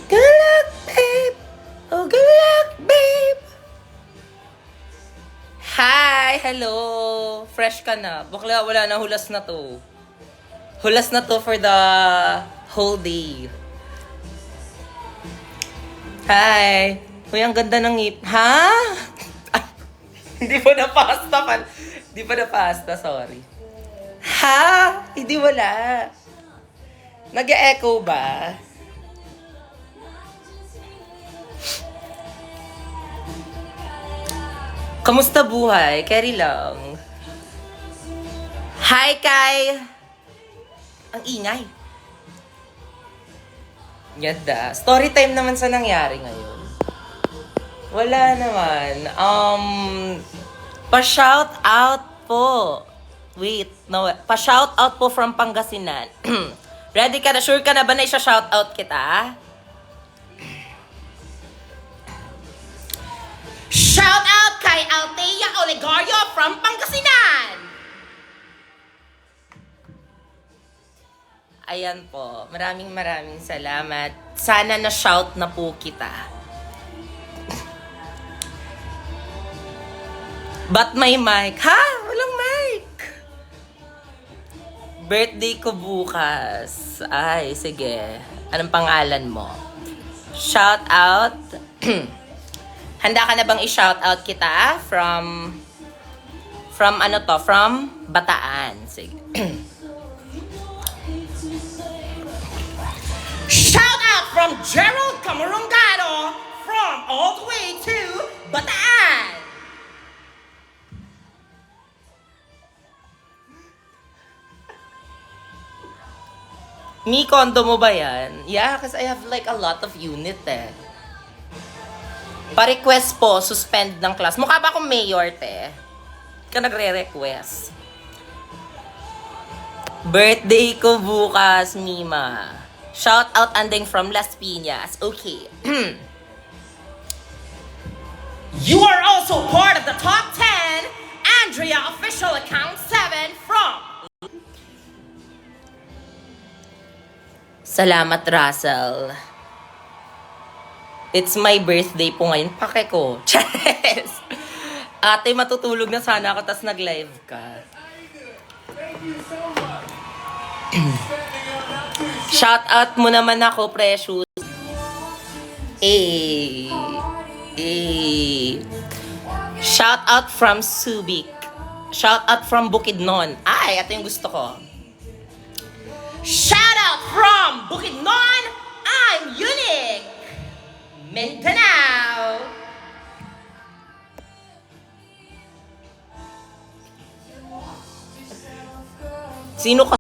Good luck, babe! Oh, good luck, babe! Hi! Hello! Fresh ka na. Bakla, wala na. Hulas na to. Hulas na to for the whole day. Hi! Uy, ang ganda ng ngip. Ha? Hindi pa na pasta pa. Hindi pa na pasta, sorry. Ha? Hindi wala. Nag-e-echo ba? Kamusta buhay? Carry lang. Hi, Kai! Ang ingay. Ganda. Story time naman sa nangyari ngayon. Wala naman. Pa-shout out po. Wait, no. Pa-shout out po from Pangasinan. Ready ka na? Sure ka na ba na isa-shout out kita? Shout out kay Althea Olegario from Pangasinan! Ayan po. Maraming salamat. Sana na-shout na po kita. But may mic. Ha? Walang mic. Birthday ko bukas. Ay, sige. Anong pangalan mo? Shout out. Handa ka na bang i-shout out kita from ano to? From Bataan. Sige. Shout out from Gerald Camarongado from all the way to Bataan. Mi, condo mo ba yan? Yeah, because I have like a lot of unit eh. Pa-request po, suspend ng class. Mukha ba akong mayor, te? Ka nagre-request. Birthday ko bukas, Mima. Shout out anding from Las Piñas. Okay. You are also part of the top 10 Andrea official account 7 from... Salamat, Russell. It's my birthday po ngayon. Pake ko. Cheers! Ate, matutulog na sana ako tas nag-live ka. Shout out mo naman ako, Precious. Shout out from Subic. Shout out from Bukidnon. Ay, ito yung gusto ko. Shout out from Bukidnon, I'm Unique, Mindanao. Sino ka?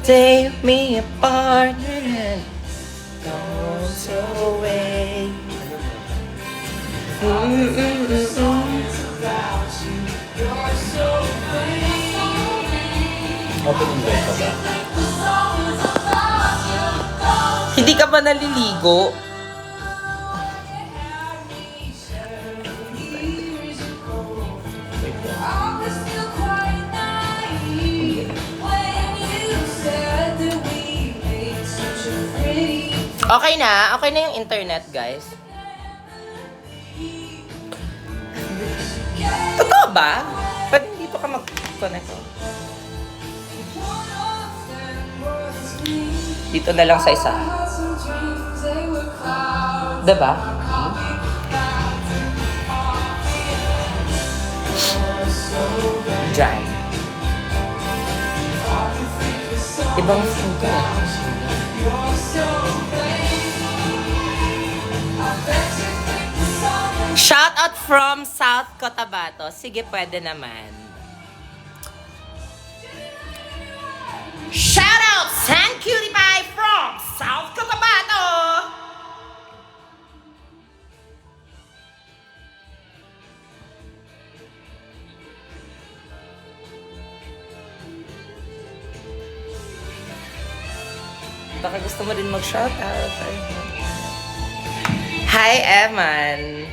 Take me apart and go away. Opening day pa ba? Hindi ka ba naliligo? Okay na yung internet, guys. Totoo ba? Ba't dito ka mag-connect? Dito na lang sa isa. Diba? Dry. Ibang sugar. Shout out from South Cotabato. Sige, pwede naman. Shout out San Cutie Pie from South Cotabato. Baka gusto mo din mag-shout out. Hi, Eman.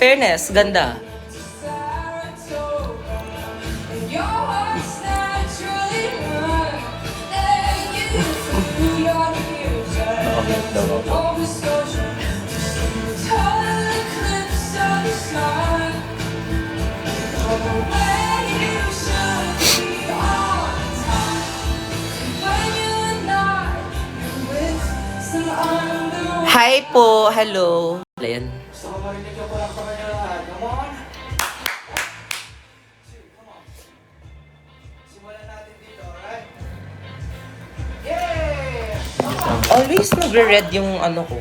Fairness, ganda. Nakakit daw ako. Hi po, hello. Ayan. Gusto ko marinig yung palakpakan niyo lahat. Come on! Simulan natin dito, alright? Yeah! Always nagre-red yung ano ko.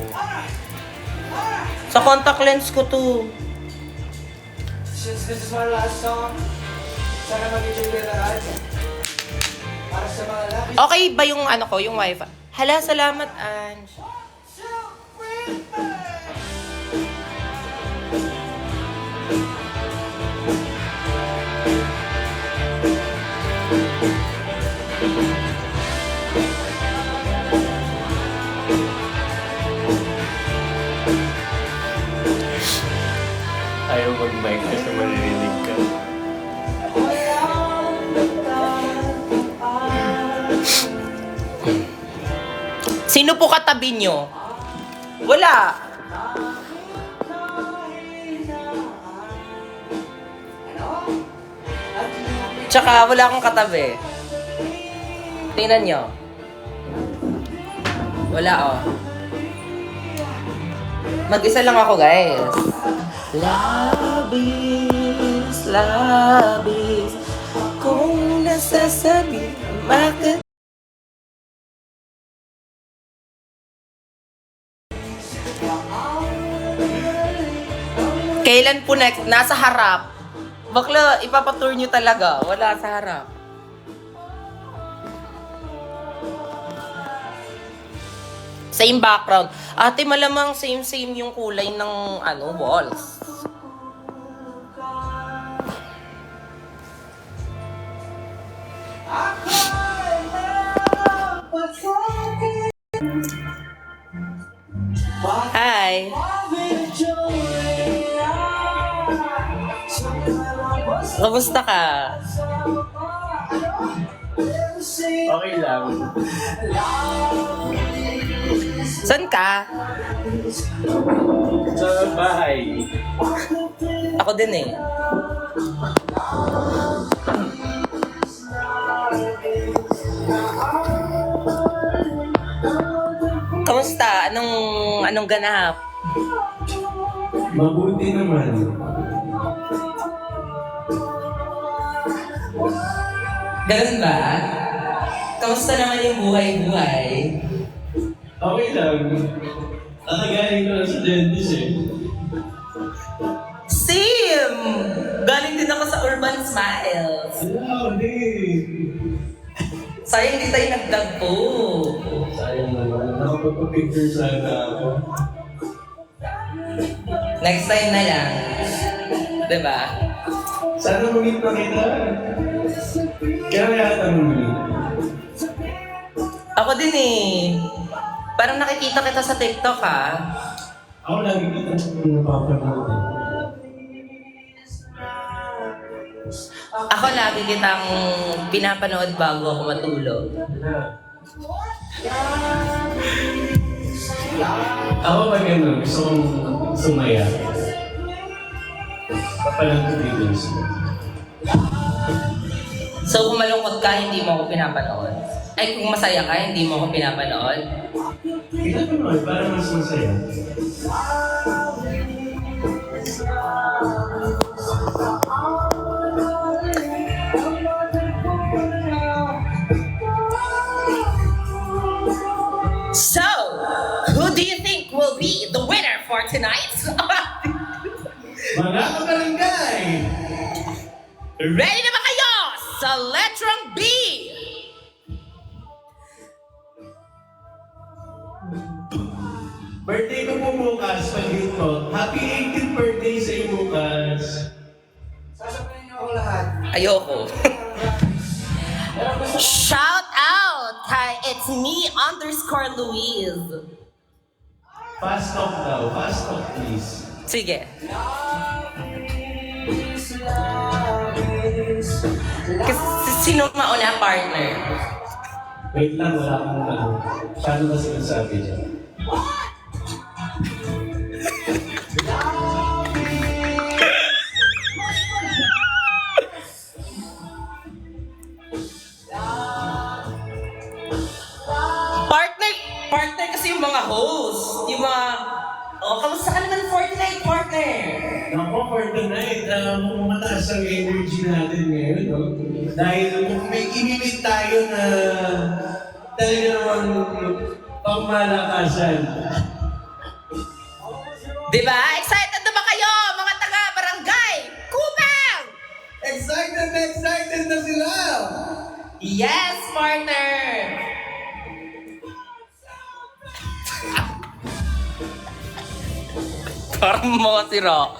Sa contact lens ko to. Since this is my last song, sana mag-enjoy lahat. Para sa mga lapis. Okay ba yung ano ko, yung wifi? Hala, salamat, Ange. Ayaw mag-mic kasi maririnig ka. Sino po katabi nyo? Wala. Tsaka wala akong katabi. Tingnan nyo. Wala oh. Mag-isa lang ako, guys. Labis, labis, kung nasasabi, bakit? Kailan po next? Nasa harap. Bakla, ipapatour nyo talaga. Wala sa harap. Same background. Ate, malamang same-same yung kulay ng ano walls. Hi. Kamusta ka? Okay lang. Saan ka? Sa bahay. Ako din eh. Kamusta? Anong ganap? Mabuti naman. Ganun ba? Kamusta naman yung buhay-buhay? Okay lang. Nakagaling ko lang sa dentist eh. Same! Galing din ako sa Urban Smiles. Grabe! Sayang hindi tayo nagtagpo. Sayang naman. Nakapagpa-picture sana ako. Next time na lang. Diba? Sana mag-meet na kita. Kaya yata mag-meet. Ako din eh. Parang nakikita kita sa TikTok ha. Ako lagi kita napapanood. Ako lagi kitang pinapanood bago ako matulog. Ako pag ano, gusto kong sumaya. Papalang ko dito. So kung malungkot ka, hindi mo ako pinapanood. Ay kung masaya ka, hindi mo ako pinapanood. Kita ko naman, para mas masaya. So, who do you think will be the winner for tonight? Mga kabarangay! Ready na ba kayo sa Letrang B? Birthday ko po bukas, pag-hit ko. Happy 18th birthday sa iyo bukas. Sasabihin niyo ako lahat. Ayoko. Shout out kay It's Me _ Louise. Fast talk daw. Fast talk please. Sige. Kasi sino mauna partner? Wait lang, wala akong ano. Paano ba sinasabi niya? Partner kasi yung mga host. Yung mga... Oh, kamusta ka naman Fortnite, partner? Ako, for tonight, mataas ang energy natin ngayon, no? Dahil may imimit tayo na talaga namang pangmalakasan. Diba? Excited na ba kayo, mga taga-barangay? Kupang! Excited na sila! Yes, partner! Parang mga sira.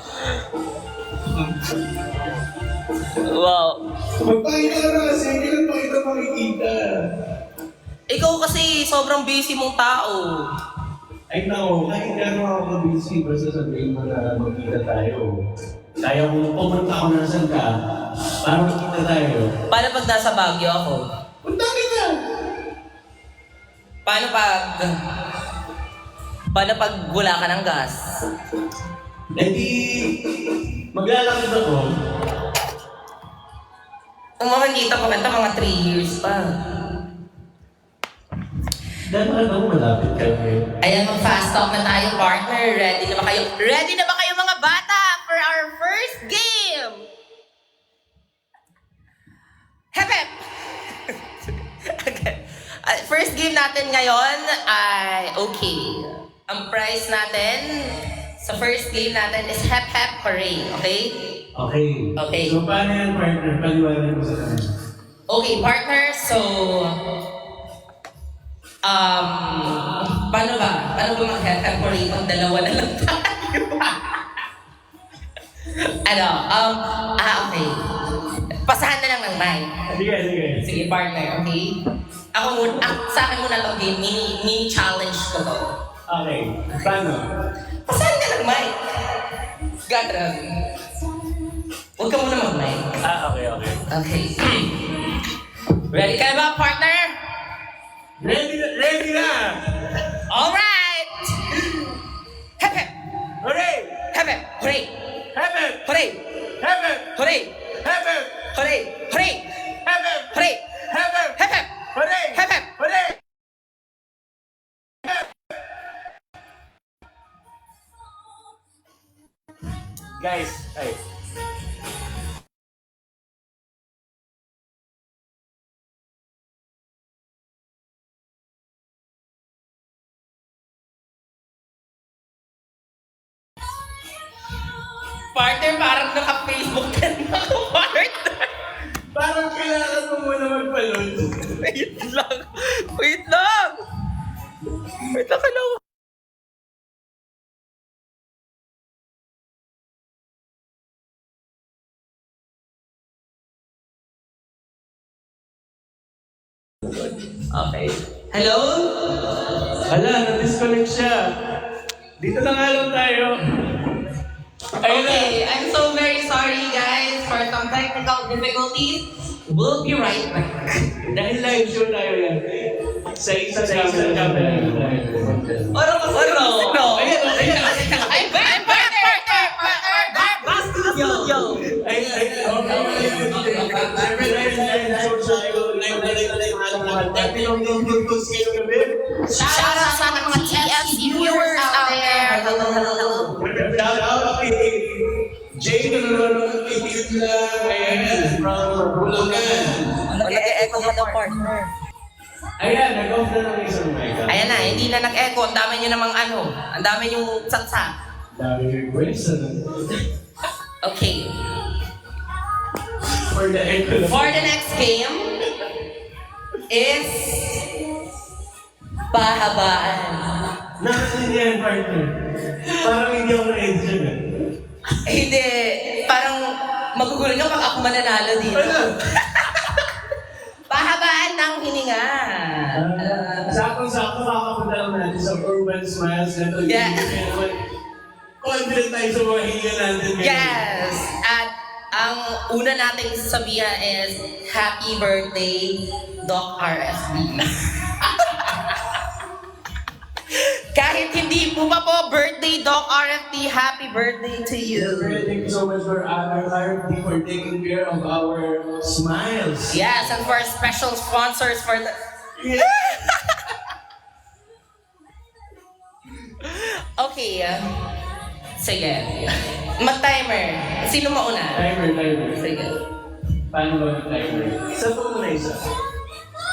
Wow. Magpakita ka na kasi, kailan pa kita makikita? Ikaw kasi sobrang busy mong tao. Ay nako, kahit gano'n ako ka-busy, basta sabihin mo na magkita tayo. Kaya kung pumunta ako na saan ka, para magkita tayo. Paano pag nasa Baguio ako? Punta kita! Paano pag wala ka ng gas? Eh di, maglalakad ako. Kung makikita ko kita mga 3 years pa. Dapat ako malapit kami. Ayan, mag-fast talk na tayo, partner. Ready na ba kayo? Ready na ba kayo mga bata for our first game? Hep hep! Okay. First game natin ngayon ay okay. Ang prize natin sa first game natin is hep hep hooray, okay? Okay. Okay. So paano yan, partner? Paliwanag mo sa kanya. Okay, partner, so... paano ba? Paano ba mag-hep hep hooray kung dalawa na lang tayo? Okay. Pasahan na lang ng mic. Sige. Sige, partner, okay? Sa akin muna itong game, mini challenge ko to. Okay. Paano? Pasahan ka ng mic. Gatra. Huwag ka muna mag-mic. Okay. Okay. Ready ka na ba, partner? Ready na! Alright! Hep hep! Hooray! Hep hep! Hooray! Hep hep! Hooray! Hep hep! Hooray! Hep hep! Hooray! Hooray! Hep hep! Hooray! Hep hep! Hep hep! Hooray! Hep hep! Hooray! Guys, ay. Partner, parang naka-Facebook ka na ako, partner. Parang kailangan mo muna magpalun. Wait lang. Wait lang. Kailangan. Okay. Hello? Hala, na-disconnect siya. Dito na nga lang tayo. Ayun na. Okay, I'm so very sorry guys for some technical difficulties. We'll be right back. Dahil live show tayo yan. Sa isang camera. Oro. Ayan. I'm back, partner. Back to the studio. Shout out sa mga TFC viewers out there. Hello. Shout out kay Jay na nanonood kay Hitler. Ayan, from Bulacan. Nag-e-echo ka daw, partner. Ayan, nag-off na ng isang mic. Ayan na, hindi na nag-echo. Ang dami nyo namang ang dami yung saksak. Dami request. Okay. For the echo. For the next game is pahabaan. Nakasindihan, partner. Parang hindi ako na-edge yun. Hindi, parang magugulo ka pag ako mananalo dito. Pahabaan ng hininga. Sakto-sakto makapunta lang natin sa Urban Smiles na ito. Yeah. Konti susunod tayo sa mga higa natin. Yes! At ang una nating sasabihan is, Happy Birthday, Doc RFB. Kahit hindi po pa po birthday, Doc RFB, happy birthday to you. Thank you so much for RFD for taking care of our smiles. Yes, and for our special sponsors for the... Okay. Sige. Mag-timer. Sino mauna? Timer. Sige. Paano ba yung timer? Isa po muna isa.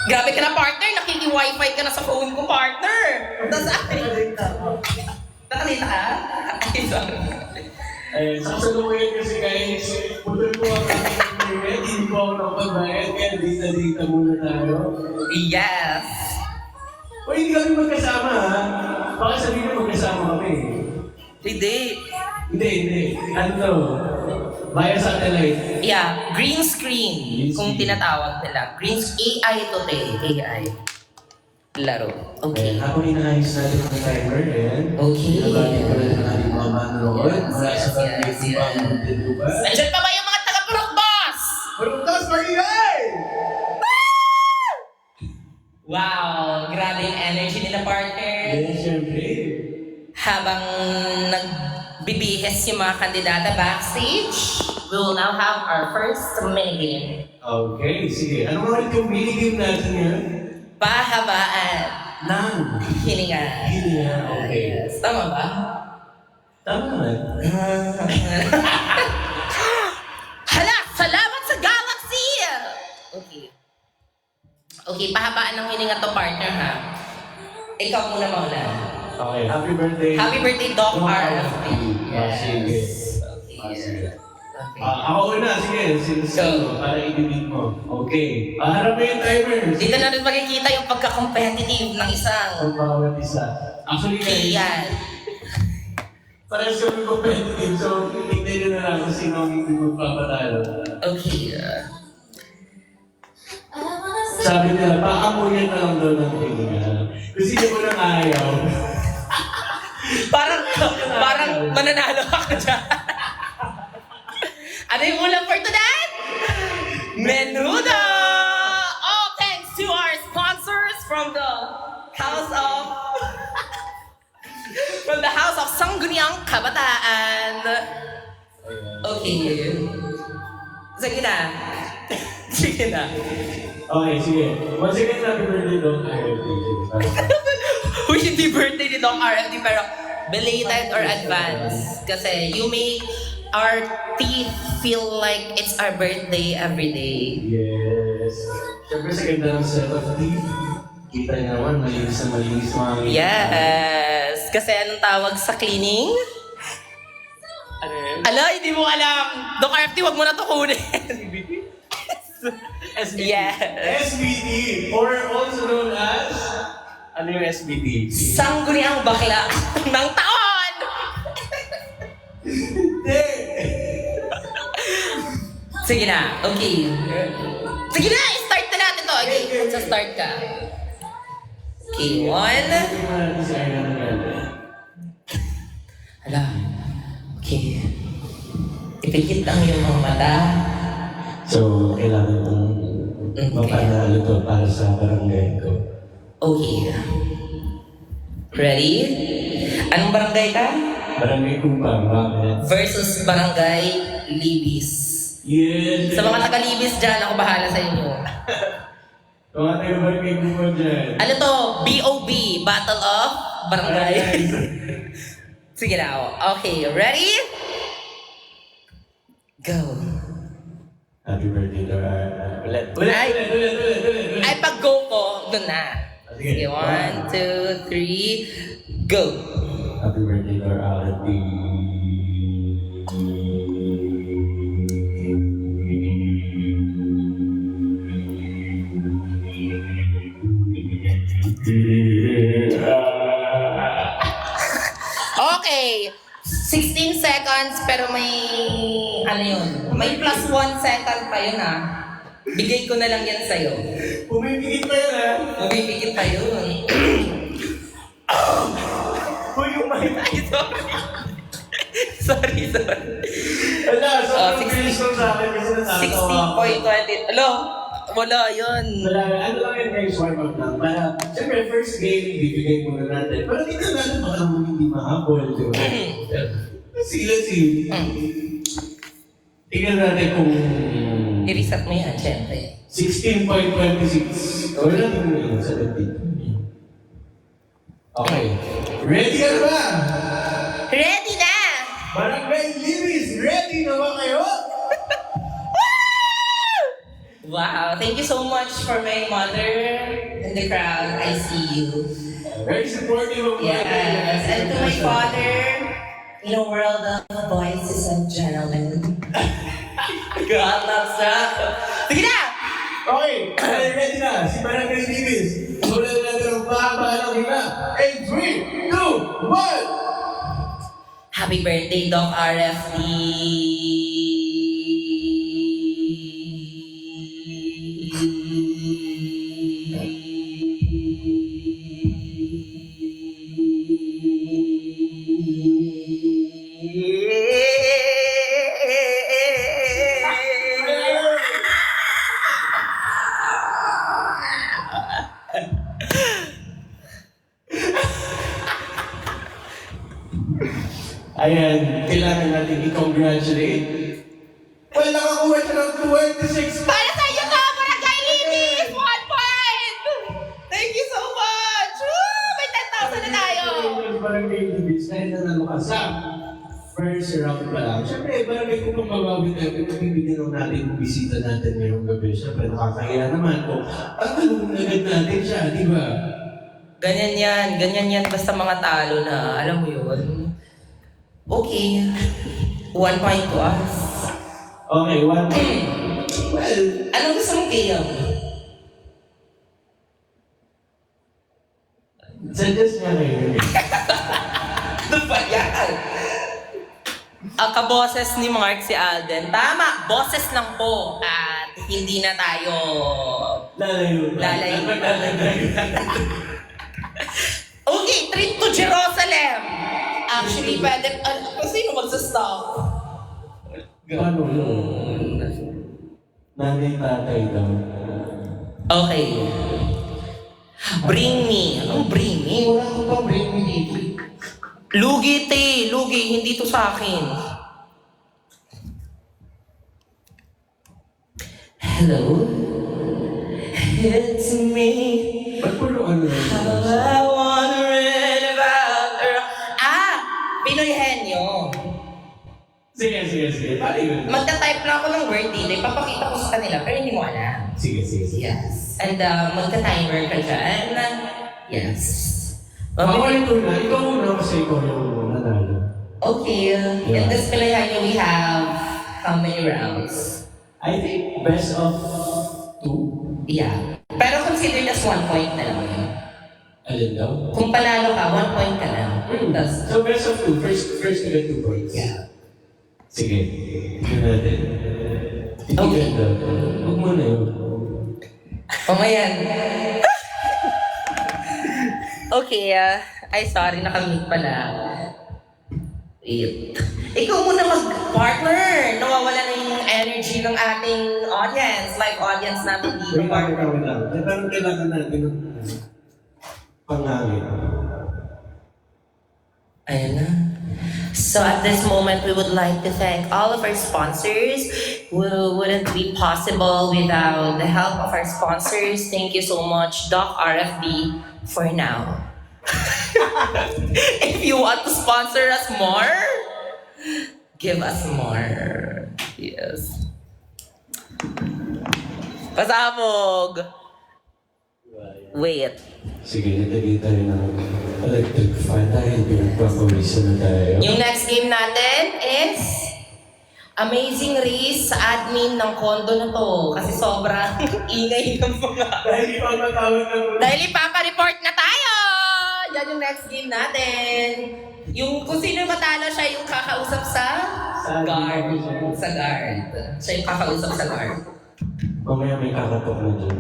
Grabe ka na, partner. Nakiki-wifi ka na sa phone ko, partner. Tapos nakalita ka? Ay, sorry. Eh, sa kasalukuyan kasi guys, putol po ang aking hindi po ako nakapagbayad, kaya dita-dita muna tayo. Yes. O hindi kami magkasama ha? Baka sabihin na magkasama kami. Hindi. Hindi. Ano to? Via satellite. Yeah, green screen. Kung tinatawag nila. Green AI to AI. Laro. Okay. Ako inaayos natin ang timer, Okay. Nabati ko rin ang ating mga manonood. Mula Yes, sa pag-ibig yes. pa ang content ko ba? Nandiyan pa ba yung mga taga-Purok Boss? Pagpuntas, magigay! Wow, grabe yung energy nila, partner. Yes, syempre. Habang nagbibihis yung mga kandidata backstage, we will now have our first minigame. Okay, sige. Ano mga itong minigame natin ngayon? Pahabaan Nang. hininga. Hininga, okay. Yes. Tama ba? Tama naman. Hala! Salamat sa Galaxy! Okay. Okay, pahabaan ng hininga to, partner, ha? Ikaw muna mauna. Okay, happy birthday. Happy birthday, Doc Doc RFB. Sige. Okay. Ako una, sige. Go. Para i-delete mo. Okay. Harap mo yung timer. Dito na rin makikita yung pagka-competitive ng isang Ang bawat isa. Actually, guys, Kian. parehas kami competitive. So, tignan nyo na lang kung sino ang hindi magpapatalo. Okay. Sabi nila, pakamuyan na lang daw ng hininga. Kung sino mo nang ayaw. Parang mananalo ako dyan. Ano yung ulam for tonight? Menudo! All thanks to our sponsors from the House of Sangguniang Kabataan. Okay. Sige na. Sige na. Okay, sige. Once again, happy birthday, Doc RFD. Uy, hindi birthday ni Doc RFD, pero belated or advance. Kasi you make our teeth feel like it's our birthday every day. Yes. Siyempre sa ganda ng set of teeth, kita niya naman, malinis mga ngiti. Yes! Kasi anong tawag sa cleaning? Ano yun? Ala, hindi mo alam! Doc RFD, wag mo na to kunin. SBT. Yes. SBT, or also known as, ano yung SBT? Sangguniang bakla ng taon! Hindi! Sige na, okay. Sige na, start na natin to. Okay, magsa-start ka. Okay, one. Hindi mo natin si Aina na ganda. Hala, okay. Ipikit lang yung mga mata. So, kailangan kong mapanalo to para sa barangay ko. Okay. Ready? Anong barangay ka? Barangay Kumpang, bakit? Versus barangay Libis. Yes! Sa mga taga-Libis dyan, ako bahala sa inyo. Mga tayo barangay Kumpang dyan. Ano to? BOB, Battle of Barangay. Sige na ako. Okay, ready? Go. Happy birthday to our... Ulit. Ay, pag-go ko, doon na. Sige, 1, 2, 3, go. Happy birthday to our RFP. Okay. 16 seconds, pero may, ano yun, may plus 1 second pa yun ah. Bigay ko na lang yan sa'yo. Pumipigit pa yan ha? Mabibigit pa yun. Uy, yung mic. Ay, sorry. Sorry. Wala, sobrang 60 bilis lang sa akin kasi natatawa ako. 60.20. Alo, wala yun. Wala, ano lang yun guys, warm up lang. Para, siyempre, first game, bibigay muna natin. Pero tingnan natin baka naman hindi mahabol, di ba? Sila. Tingnan natin kung I-reset mo yan, syempre. 16.26. Wala naman yun sa dating. Okay. Ready ka na ba? Ready na! Barangay Libis, ready na ba kayo? Wow, thank you so much for my mother in the crowd. I see you. Very supportive of Yes, and to my father, in a world of voices and gentlemen. God loves that. Sige na! Okay, ready na. Si Barangay Libis. Mula na natin ang mahaba ng hina. 8, 3, 2, 1! Happy birthday, Doc RFD! Ayan, kailangan natin i-congratulate. Well, nakakuha siya ng 26 Para sa iyo to, Barangay Libis! 1 point! Thank you so much! Woo! May 10,000 na tayo! Barangay Libis, dahil nanalo ka sa first round pa lang. Siyempre, barangay kung mababawi natin, bibigyan lang natin yung bisita natin ngayong gabi. Siyempre, nakakaya naman kung tatalong agad natin siya, di ba? Ganyan yan, basta mga talo na, alam mo yun. Okay, 1 point to us. Okay, 1 point. Well, Anong gusto mong game? suggest niya ngayon. Ano ba yan? Ang kaboses ni Mark si Alden. Tama, boses lang po. At hindi na tayo Lalayo. lalayo. Okay, trip to Jerusalem. Actually, pwede, sino magsa-stop? Ano yun? Nanay tatay daw. Okay. Bring me. Anong bring me? Wala ko pang bring me dito. Lugi, te. Lugi, hindi to sa akin. Hello? It's me. Ba't po yung ano yun? I wanna read about her. Pinoy Henyo. Sige. Paano yun? Magta-type lang ako ng word dito. Ipapakita ko sa kanila, pero hindi mo alam. Sige. Yes. And magta-timer ka dyan. Yes. Ako ito na. Ikaw muna kasi ikaw yung nanalo. Okay. In this Pinoy Henyo, we have how many rounds? I think best of 2. Yeah. Pero consider as 1 point na lang yun. Alin daw? Kung panalo ka, 1 point ka lang. Tas, So best of 2. First to get 2 points. yeah. Sige. Yun natin. Okay. Huwag mo na yun. Pamayan. Okay, ay sorry, nakamute pala. Wait. Ikaw muna mag-partner. Nawawala na yung energy ng ating audience. Live audience natin dito. Wait lang. Pero kailangan natin ng pangangin. Ayan na. So at this moment, we would like to thank all of our sponsors who wouldn't be possible without the help of our sponsors. Thank you so much, Doc RFD, for now. If you want to sponsor us more, give us more. Yes. Pasabog! Wait. Sige, nagtagay tayo ng electric fan dahil pinagpapawisan na tayo. Yung next game natin is Amazing Race sa admin ng condo na to. Kasi sobrang ingay ng mga... Dahil ipapatawag na muna. Dahil ipapa-report na tayo! Yan yung next game natin. Yung kung sino matalo siya yung kakausap sa guard. Sa guard. Siya yung kakausap sa guard. Mamaya may kakatok na dyan.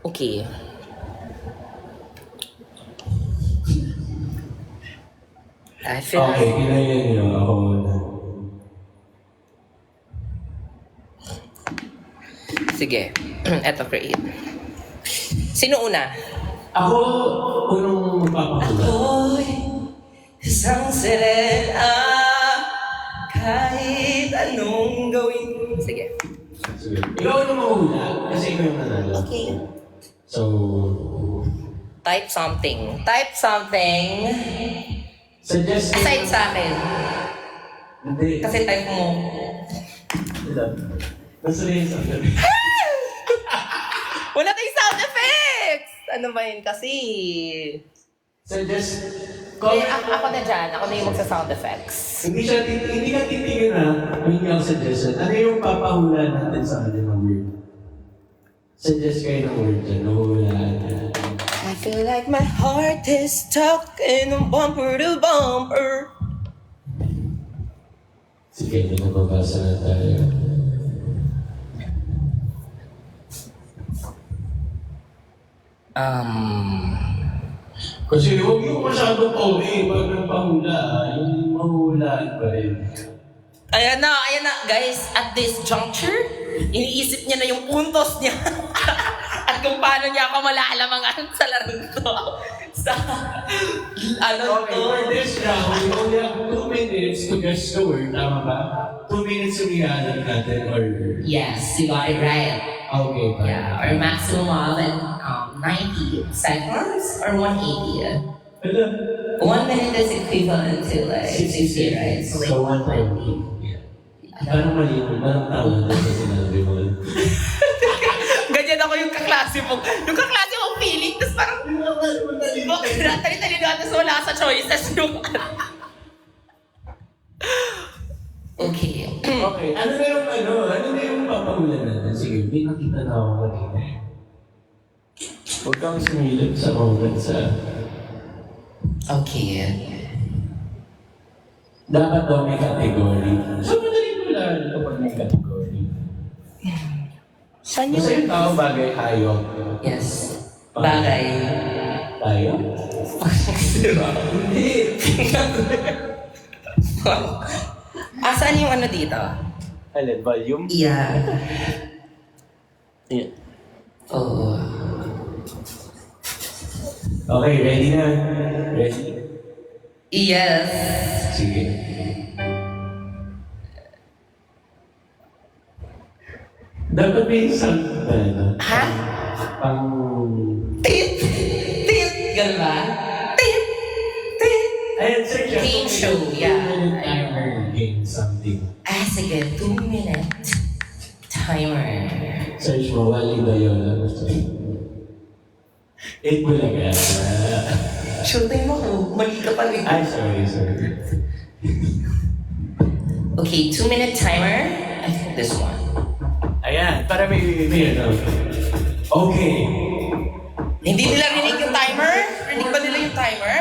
Okay. I feel Okay, kinaya niyo. Ako muna. Sige. Eto, create. Sino una? Ako, unang magpapakula. Ako'y isang sirena, kahit anong gawin. Sige. Sige. Ikaw na mahula, kasi ikaw yung nanalo. Okay. So, Type something. Type something. suggest Aside sa akin. Hindi. Kasi type mo. Nasa rin sa akin. Wala tayong sound effects! Ano ba yun kasi? Suggest, Ako na dyan. Ako na yung magsa-sound effects. hindi ka titigil na, hindi ako suggestion. Ano yung papahula natin sa kanya ng word? Suggest kayo ng word dyan, nahuhulaan niya. I feel like my heart is stuck in a bumper to bumper. Sige, hindi nababasa na tayo. Kasi huwag yung masyadong pauwi pag nagpahula, yung mahuhulaan pa rin. Ayan na, guys. At this juncture, iniisip niya na yung puntos niya. At kung paano niya ako malalamangan sa larong to. Sa, ano Okay, to? for this round, we only have 2 minutes to guess the word, tama ba? 2 minutes to rehalan natin, or... Yes, you got it right. Okay, fine. Yeah, or maximum of 90 seconds or 180. Hello? 1 minute is equivalent to like 60, right? So like So, 120. Parang mali mo, parang tama na sa sinabi mo. Ganyan ako yung kaklase mo. Yung kaklase mong feeling, tapos parang, tali-talino, tapos wala sa choices yung Okay. Okay, ano na yung papahulan natin? Sige, may nakita na ako kanina. Huwag kang sumilip sa moment sa... Okay. Dapat daw may category. So, madaling hulaan kapag may category. Saan Basta yung tao bagay hayop. Yes. Bagay. Tayo? Hindi. Asan yung ano dito? Alin, volume? Yeah. Yeah. Oh. Okay, ready na? Ready? Yes. Sige. Dapat may isang, Ha? pang... Tit! Tit! Ganun ba? Tit! Tit! Ayan, search yan. Game show, yeah. 2-minute timer game something. Ah, sige. 2-minute timer. Search mo, Wally Bayola. 8 Bulaga. Shooting mo ko. Mali ka pa rin. Ay, sorry. Okay, 2-minute timer. I think this one. Ayan, para may ano. Okay. Hindi nila rinig yung timer? Rinig ba nila yung timer?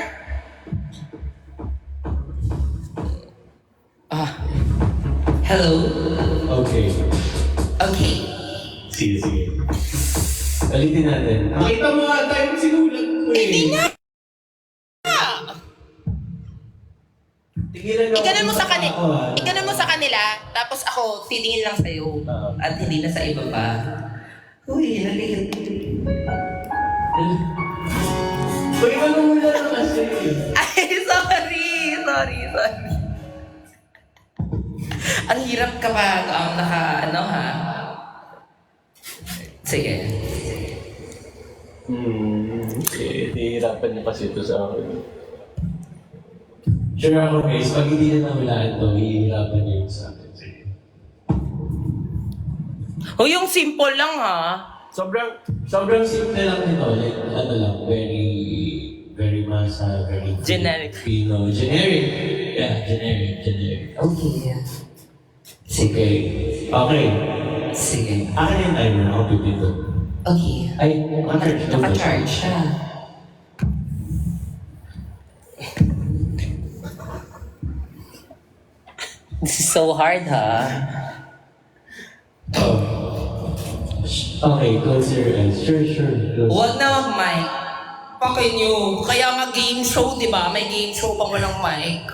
Hello? Okay. Okay. Sige. Balitin natin. Nakita mo ata yung sinulat ko eh. Hindi nga! Tigilan Iganan mo sa kanila. Ako, ah. Iganan mo sa kanila, tapos ako titingin lang sa'yo. At hindi na sa iba pa. Uy, naligid. Uy, ano mo na lang kasi? Ay, sorry. Ang hirap kapag ano ha. Sige. Okay, nahihirapan niya kasi ito sa akin. Sure ako guys, pag hindi na nahulaan ito, hihirapan niya yung sa akin. Sige. O yung simple lang ha. Sobrang simple lang nito. Like, ano lang, very masa, very... Generic. Filipino. Generic. Yeah, generic. Okay. Okay. Okay. Sige. Akin yung timer, ako pipito. Okay. Ay, naka-charge. Naka-charge siya. This is so hard, ha? Oh. Okay, close your eyes. Sure. Close. Huwag na mag-mic. Pakin nyo. Kaya nga game show, di ba? May game show pa walang mic.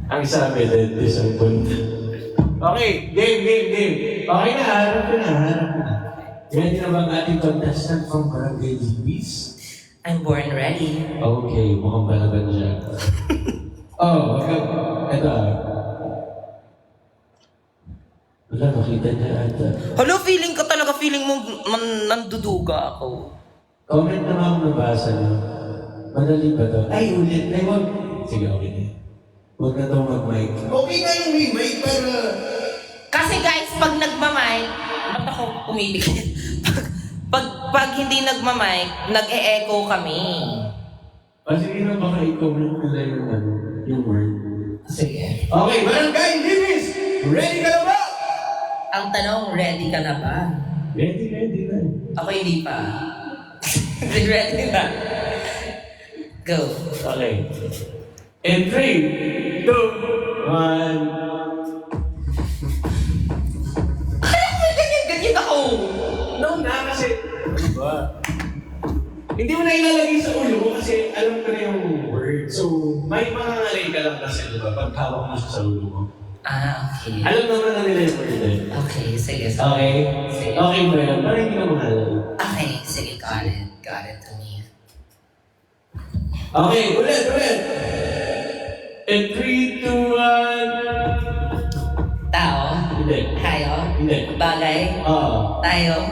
Ang sabi din, disappointed. Okay, game. Okay na, harap ko na. Ready na ba ang ating contestant from Barangay Libis? I'm born ready. Okay, mukhang balaban siya. Oh, okay. Ito. Wala, nakita niya ata. Hello, feeling mo nanduduga ako. Comment na ako nabasa niyo. Madali ba to? Ay, ulit. Ay, wag. Sige, okay na. Huwag na daw mag-mic. Okay na yung mic para... Kasi guys, pag nagmamic, ba't ako pumipigil? pag hindi nagmamic, nag-e-echo kami. Sige na, baka i-comment nila yung word. Sige. Okay, Barangay Libis! Ready ka na ba? Ang tanong, ready ka na ba? Ready na. Ako hindi pa. Ready na. Go. Okay. In 3, 2, 1... Ganyan ako. No na kasi... Diba? Hindi mo na ilalagay sa ulo mo kasi alam ko na yung word. So, may mga ngalay ka lang kasi, diba? Pag hawak mo siya sa ulo mo. Ah, okay. Alam naman na nila yung word eh. Okay, sige. Okay? Sige. Okay ba yan? Parang hindi ka mahalal. Okay, sige. Got it. Got it to me. Okay, ulit. In 3, 2, 1... Tao. Hindi. Tayo. Hindi. Bagay. Oo. Tayo.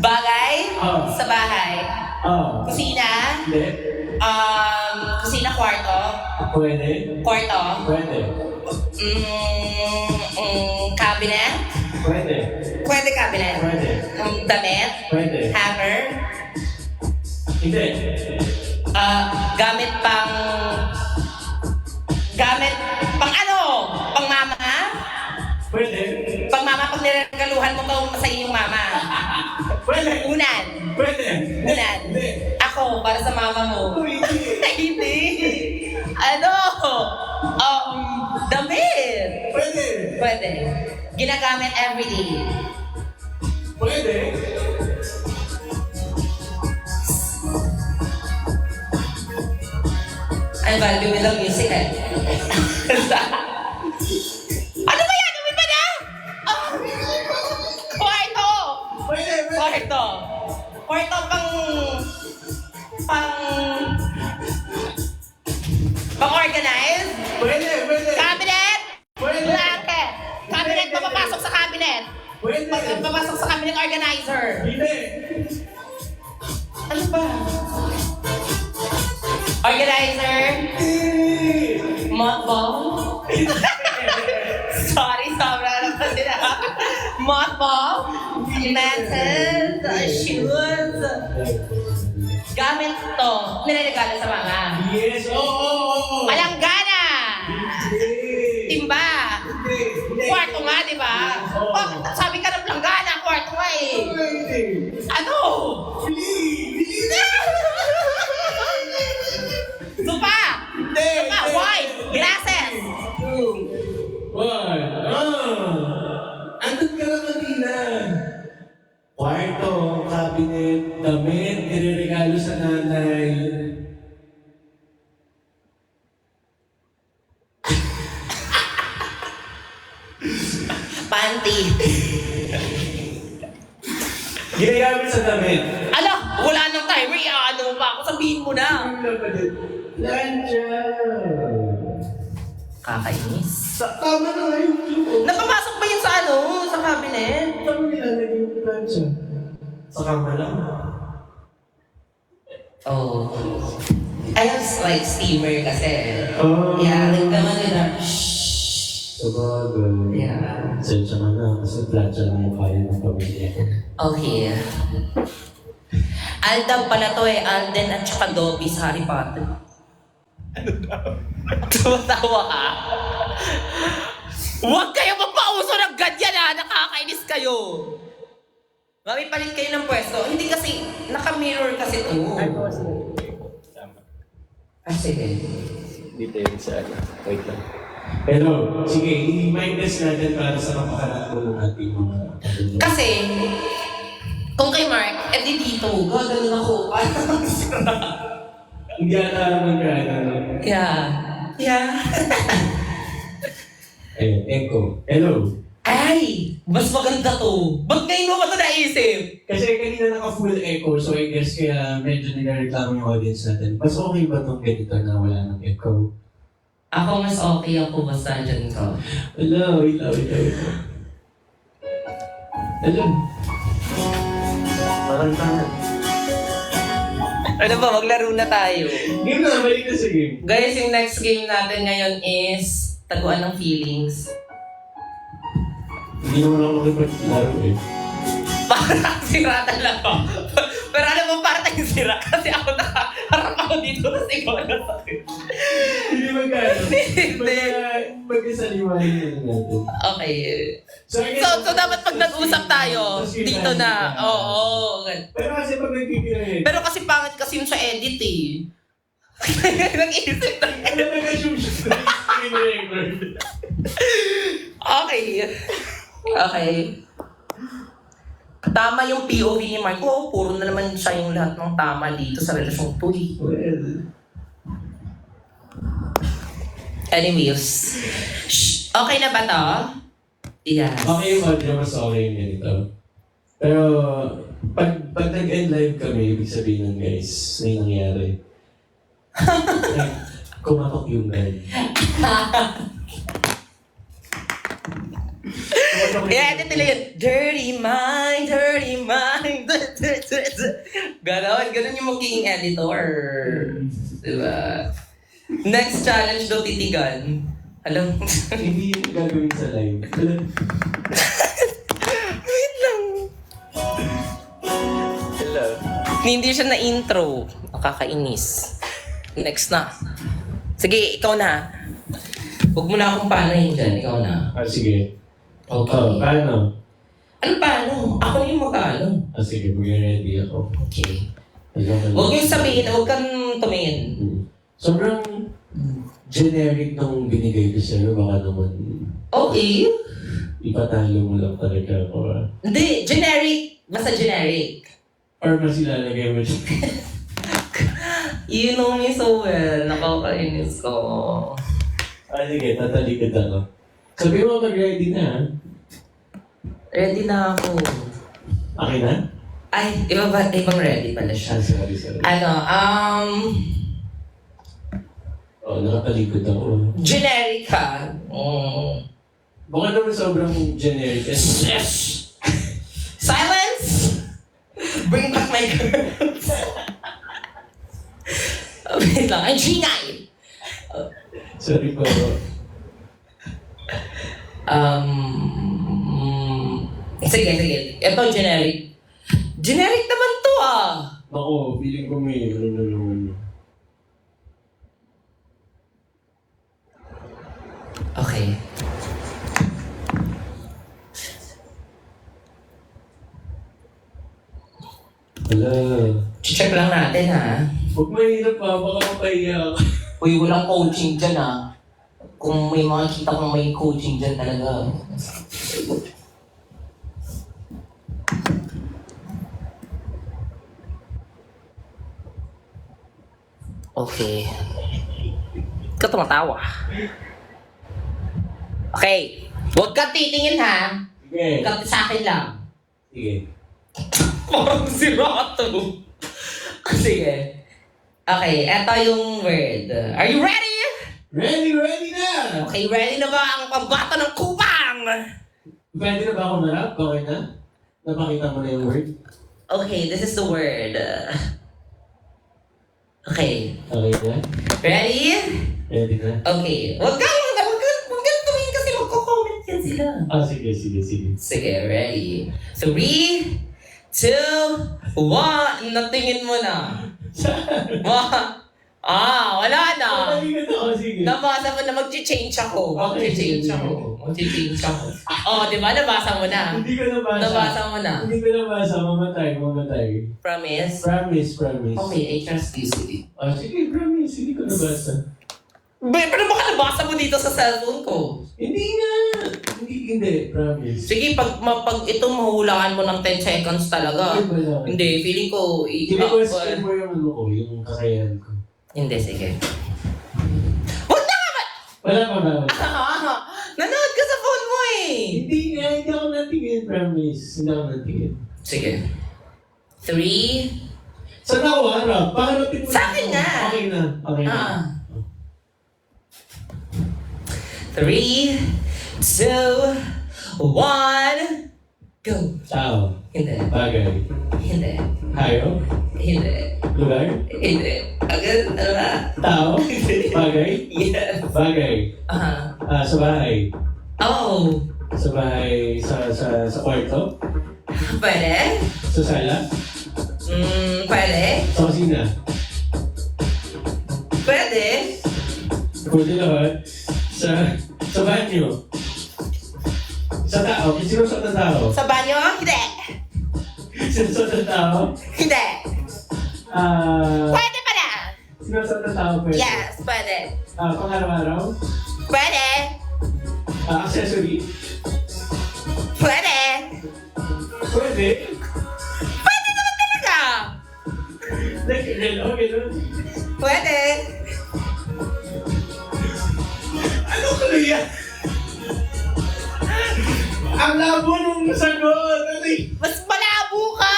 Bagay. Oh. Sa bahay. Oo. Kusina. Hindi. Kusina, kwarto. Pwede. Kwarto. Pwede. Cabinet. Pwede. Pwede cabinet. Pwede. Damit. Pwede. Hanger. Hindi. Gamit pang ano? Pang mama? Pwede. Pang mama, pag niregaluhan mo to sa iyong mama. Pwede. Unan. Pwede. Unan. Hindi. Ako, para sa mama mo. Hindi. Ano? Damit. Pwede. Pwede. Ginagamit everyday. Pwede. Ano ba? Lumilang music eh. Ano ba yan? Umi pa na? Kwarto! Pwede. Kwarto. Kwarto pang organize? Pwede. Cabinet? Pwede. Blanket? Cabinet, papapasok sa cabinet? Pwede. Papapasok sa cabinet organizer? Hindi. Ano ba? Organizer? Mothball? Sorry, sobra lang kasi na. Mothball? Mantle? Shoes? Gamit to. Nilaligala sa mga. Yes. Oo. Palanggana! Timba! Kwarto nga, di ba? Oh, sabi ka ng planggana, kwarto nga eh. Ano? Sopa! Sopa, wine, glasses. 2, 1. Andun ka lang kanina. Kwarto, cabinet, damit, nireregalo sa nanay. Panty. Ginagamit sa damit. Ala, wala nang timer. Ano pa ako? Sabihin mo na. Plancha. Kakainis. Tama na nga yung clue. Napapasok ba yun sa ano? Sa cabinet? Paano nilalagay yung plancha? Sa kama lang. Oh. I have like steamer kasi. Oh. Yeah, like naman nila. Sabagay. Yeah. Sensya ka na kasi plancha lang yung kaya ng pamilya. Okay. Alden pala to eh. Alden at saka Dobby sa Harry Potter. Ano daw? Tumatawa ka? Huwag kayo magpauso ng ganyan ha! Nakakainis kayo! Mami, palit kayo ng pwesto. Hindi kasi, naka-mirror kasi to. Tama. Ah, sige. Dito yun sa ano. Wait lang. Hello, sige, i-mind test natin para sa kapakanan ng ating mga patuloy. Kasi, kung kay Mark, di dito. Gagano ako. Hindi ata naman kaya ano. Yeah. Ayun, Echo. Hello. Ay! Mas maganda to. Ba't ngayon mo ba ito naisip? Kasi kanina naka-full echo, so I guess kaya medyo nilareklamo yung audience natin. Mas okay ba itong ganito na wala ng echo? Ako mas okay ako basta dyan ko. Hello, ito. Hello. Parang tangan. Ano ba, maglaro na tayo. Game na, balik na sa game. Guys, yung next game natin ngayon is taguan ng feelings. Hindi naman ako makipaglaro eh. Parang sira talaga. Pero alam mo, parang tayong sira. Kasi ako nakaharap ako dito, tapos ikaw nasakit. Hindi magkano. Mag-isaliwain natin. Okay. So dapat pag nag-usap tayo, dito na. Oo. Pero kasi pag nagpipirahin. Pero kasi pangit kasi yung sa edit eh. Nag-iisip na. Ano nag-assume siya sa screen record? Okay. Tama yung POV ni Mark. Oo, puro na naman siya yung lahat ng tama dito sa relasyong to eh. Well, Anyways. Okay na ba to? Yeah. okay yung audio, mas okay yung ganito. Pero, pag nag-end live kami, ibig sabihin nun guys, may nangyari. Kumatok yung live. I-edit nila yun. Dirty mind. Ganon yung magiging editor. Diba? Next challenge daw titigan. Alam mo? Hindi yung gagawin sa live. Wait lang. Hello. Hindi siya na intro. Nakakainis. Next na. Sige, ikaw na. Huwag mo na akong paanayin dyan. Ikaw na. Sige. Okay. Oh, paano? Ano paano? Ako na yung mag-ano. Sige, mag-ready ako. Okay. Huwag Huwag yung sabihin, huwag kang tumingin. Sobrang generic nung binigay ko sa'yo. Baka naman Okay. ipatalo mo lang talaga ako. Hindi, generic. Basta generic. Or mas ilalagay mo siya. You know me so well. Nakakainis ko. Sige, tatalikod ako. Sabi mo mag-ready na, ha? Ready na ako. Okay na? Ay, ibang ready pala siya. Sorry. Nakatalikod ako. Generic ka. Baka naman sobrang generic. Yes! Silence! Bring back my girls. Wait lang, ang G9! Sorry po. Sige. Ito, generic. Generic naman to ah! Ako, feeling ko may ano na naman. Okay. Wala. Check lang natin ha. Huwag mahirap pa, baka mapahiya ako. Uy, walang coaching dyan ah. Kung may makikita kong may coaching dyan talaga. Okay. Ikaw tumatawa. Okay. Huwag kang titingin ha. Sige. Huwag sa akin lang. Sige. Parang si Rato. Sige. Okay, eto yung word. Are you ready? Ready na! Okay, ready na ba ang pambato ng kupang? Pwede na ba ako marap? Okay na? Napakita mo na yung word? Okay, this is the word. Okay. Okay na? Ready? Ready na? Okay. Huwag kang tumingin kasi magko-comment yan sila. Sige. Sige, ready? 3, 2, 1. Natingin mo na. Wala na. Napakalikat ako, sige. Nabasa mo na mag-change ako. Okay. Mag-change ako. Di ba? Nabasa mo na. Hindi ko nabasa. Nabasa mo na. Hindi ko nabasa. Mamatay. Promise? Promise. Okay, I trust you, sige. Sige, promise. Hindi ko nabasa. Pero baka nabasa mo dito sa cellphone ko. Hindi nga. Hindi, promise. Sige, pag ito mahulaan mo ng 10 seconds talaga. Hindi ba lang? Hindi, feeling ko... Ini-question mo yung ano ko, yung kakayahan ko. Hindi, sige. Huwag na nga ba? Wala ka ba? Nanood ka sa phone mo eh. Hindi nga, hindi ako natingin, promise. Hindi ako natingin. Sige. 3. Saan ako harap? Paharapin mo. Sa akin nga. Okay na, okay na. 3, 2, 1, go! Tao. Hindi. Bagay. Hindi. Hayop. Hindi. Lugar. Hindi. Agad, ano ba? Tao. Bagay. Yes. Bagay. Sa bahay. Oh. Sa bahay, sa kwarto. Pwede? Sa sala. Pwede? Sa kusina. Pwede? Pwede lahat. Sa banyo. Sa tao. Sinusot ng tao. Sa banyo? Hindi. Sinusot ng tao. Hindi. Pwede pala. Sinusot ng tao pwede. Yes, pwede. Pang-araw-araw. Pwede. Accessory. Pwede. Pwede. Pwede naman talaga. Nag-relo, gano'n. Pwede. Ano ka na yan? Ang labo nung sagot! Mas malabo ka.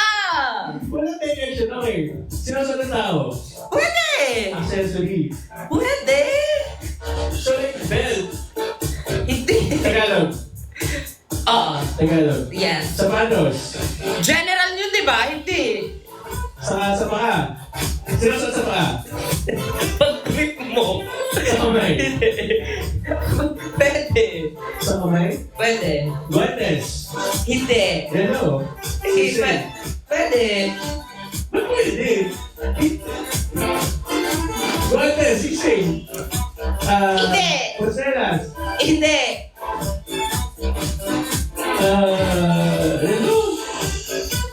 Wala direction, okay. Sinusot ng tao. Pwede. Accessory. Pwede. So like belt. Hindi. Tagalog. Oo. Tagalog. Yes. Sapatos. General yun, di ba? Hindi. Sa paa. Sinusot sa paa. Pag-grip mo. Sa kamay. Pwede. Sa kamay. Pwede. Guantes. Hindi. Hello. Hindi. Pwede. Ba't pwede? Guantes, sisig. Hindi. Porcelas. Hindi. Hello.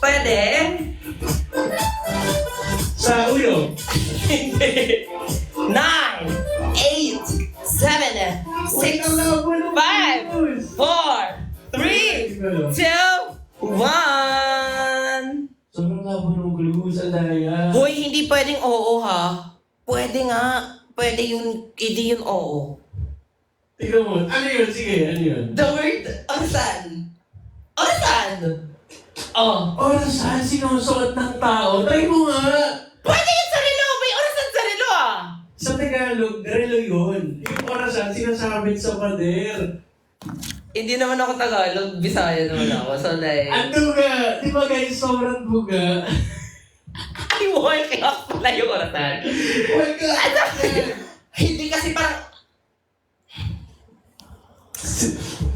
Pwede. Sa ulo. Hindi. 9, 8, 7, 6, 5, 4, 3, 2, 1. Sobrang labo ng glue sa daya. Hoy, hindi pwedeng oo ha. Pwede nga. Pwede yun. Hindi yun oo. Tingnan mo. Ano yun? Sige, ano yun? The word orasan. Orasan. Oh. Orasan, sinusuot ng tao. Try mo nga. Pwede yun sa relo. May orasan sa relo ah. Sa Tagalog, relo yun. Yung orasan, sinasabit sa pader. Hindi naman ako Tagalog. Bisaya naman ako. So like... Ang duga. Di ba guys, sobrang duga. Ay, why kaya pala yung orasan? Oh my God. Hindi kasi parang...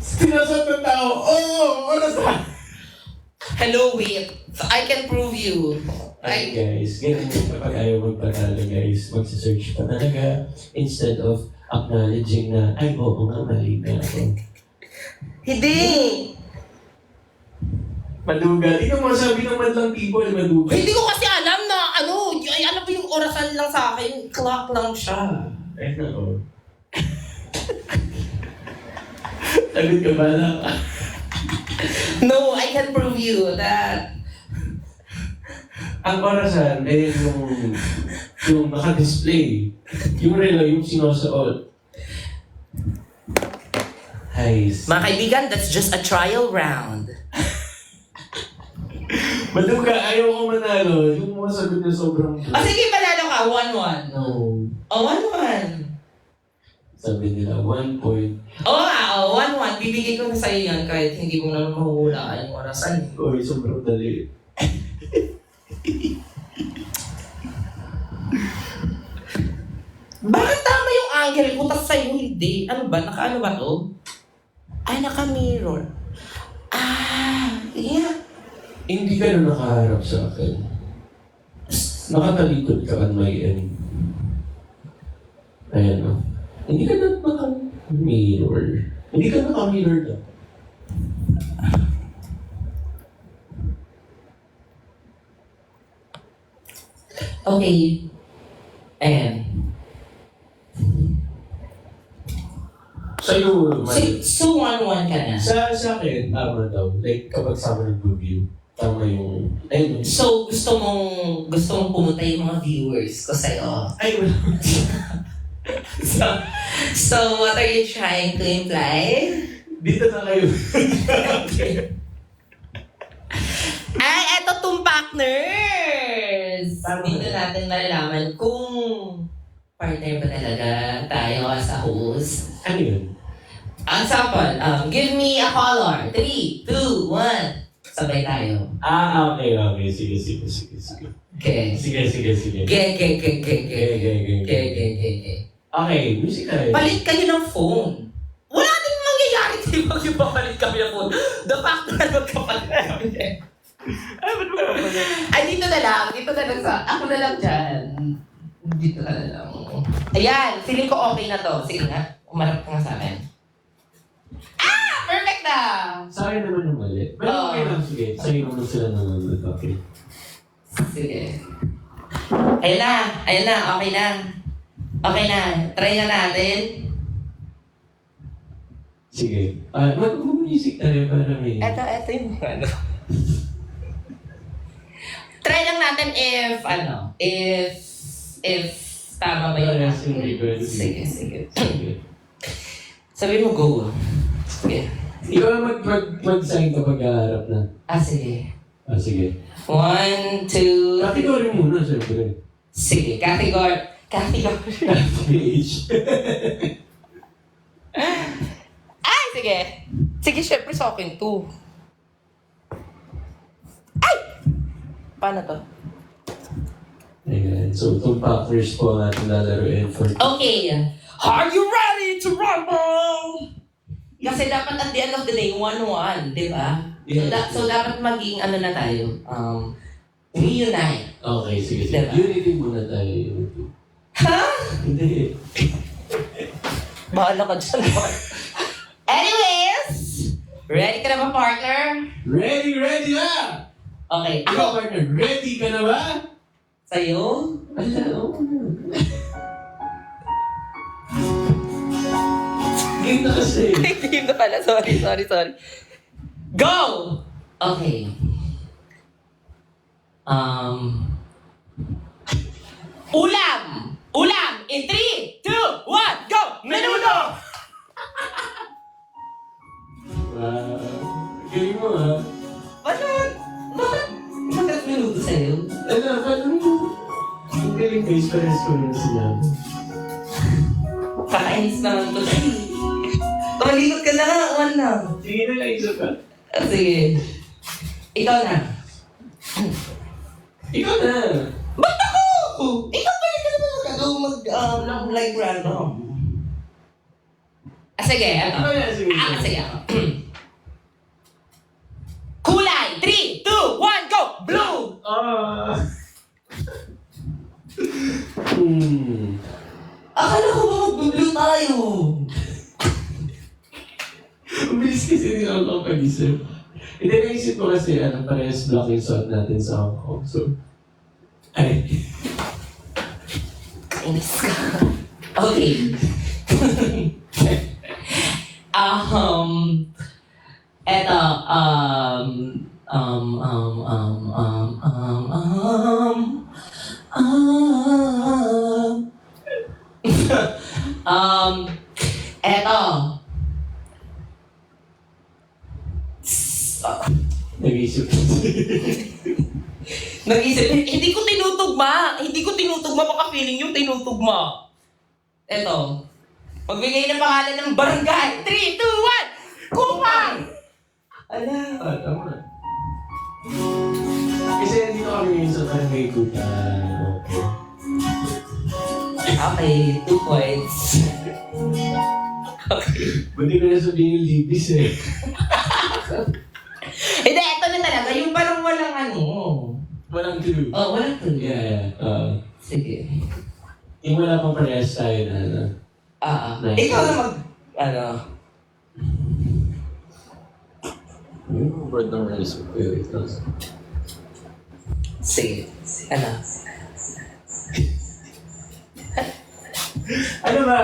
Sinasot ng tao. Oh, orasan. Hello, wait. So I can prove you. Ay guys, ganun yung kapag ayaw magpatalo guys, magsasearch pa talaga instead of acknowledging na, ay oo nga, mali na ako. Hindi. Maduga. Ikaw masabi ng madlang people, maduga. Hindi ko kasi alam na ano, ay ano ba yung orasan lang sa akin? Clock lang siya. Ay, nako. Sagot ka ba na? No, I can prove you that. Ang orasan ay yung naka-display. Yung relo, yung sinusuot. Guys. Mga kaibigan, that's just a trial round. Maduga, ayaw ko manalo. Yung mga sagot niya sobrang... Sige, panalo ka. 1-1. No. 1-1. Sabi nila, 1 point. Oo nga, 1-1. Bibigay ko na sa'yo yan kahit hindi mo naman mahuhulaan yung orasan. Uy, sobrang dali. Bakit tama yung angle ko tapos sa'yo hindi? Ano ba? Naka-ano ba to? Ay, naka-mirror. Yeah. Hindi ka na nakaharap sa akin. Nakatalikod ka on my end. Ayan o. Hindi ka na naka-mirror. Hindi ka naka-mirror na. Okay. Ayan. Sa'yo, mali. So 1-1 ka na. Sa akin, tama daw. Like, kapag sama nag-review, tama yung... Ayun. So gusto mong pumunta yung mga viewers ko sa'yo. Ay, wala. So what are you trying to imply? Dito na kayo. Ay, eto tong partners! Tama. Dito natin malalaman kung partner ba talaga tayo as a host. Ano yun? Example, give me a color. 3, 2, 1. Sabay tayo. Okay. Sige. Okay. Sige. Okay, music tayo. Palit kayo ng phone. Wala din mangyayari kayo pag yung papalit kami ng phone. The fact na magkapalit kami. Ay, dito na lang sa... Ako na lang dyan. Dito na lang. Ayan, feeling ko okay na to. Sige nga, umarap ka nga sa akin. Ah! Perfect na! Sa akin naman yung mali. Pero okay lang, sige. Sa'yo naman sila nanonood. Okay. Sige. Ayan na, okay na. Okay na, try na natin. Sige. Mag-music tayo para may... Ito yung ano. Try lang natin if tama ba yun? Yes, hindi pwede. Sige. Sige. Sabi mo go. Sige. Ikaw mag-sign kapag haharap na. Sige. Sige. 1, 2... Category muna, siyempre. Sige, category. Age. Ay, sige. Sige, syempre sa akin to. Ay! Paano to? Ayan. So, itong Packers po natin lalaroin for... Okay. Are you ready to rumble? Kasi dapat at the end of the day, 1-1, di ba? Yeah. So dapat maging ano na tayo, reunite. Okay, sige. Diba? Unity muna tayo. Unity. Ha? Hindi. Bahala ka dyan. Anyways, ready ka na ba, partner? Ready na! Okay, Ikaw, ako. partner, ready ka na ba? Sa'yo? Ala, oo. Game na kasi. Game na pala. Sorry. Go! Okay. Ulam! In 3, 2, 1, go! Menudo! Wow. Galing mo, ha? Bakit? Menudo sa'yo? Ano, paano mo? Ang galing guys, parehas ko rin sinabi. Kakainis naman to sa'yo. Tumalikot ka na, one lang. Sige na, isa pa. Sige. Ikaw na. Ikaw na! Ba't ako? Ikaw pa rin ka naman like random. Sige, Ikaw na, sige. sige ako. Kulay! 3, 2, 1, go! Blue! Akala ko ba mag-blue tayo? Ang bilis kasi hindi ako pag-isip. Hindi, naisip ko kasi parehas black yung suot natin sa Hong Kong. So, ay. Kainis ka. Okay. Eto, eto. Nag-isip. Nag-isip, hindi ko tinutugma, baka feeling yung tinutugma. Eto, magbigay ng pangalan ng barangay. 3, 2, 1, Kupang! Ala. Tama. Kasi nandito kami ngayon sa Barangay Kutan. Okay, 2 points. Okay. Buti ko na sabihin yung libis eh. Hindi, eto na talaga, yung parang walang ano. Walang clue. Oh, walang clue. Yeah. Sige. Yung wala pang parehas tayo na ano. Nice. Ikaw na ano. Yung word ng rice. Wait. Sige. Ano? Ano ba?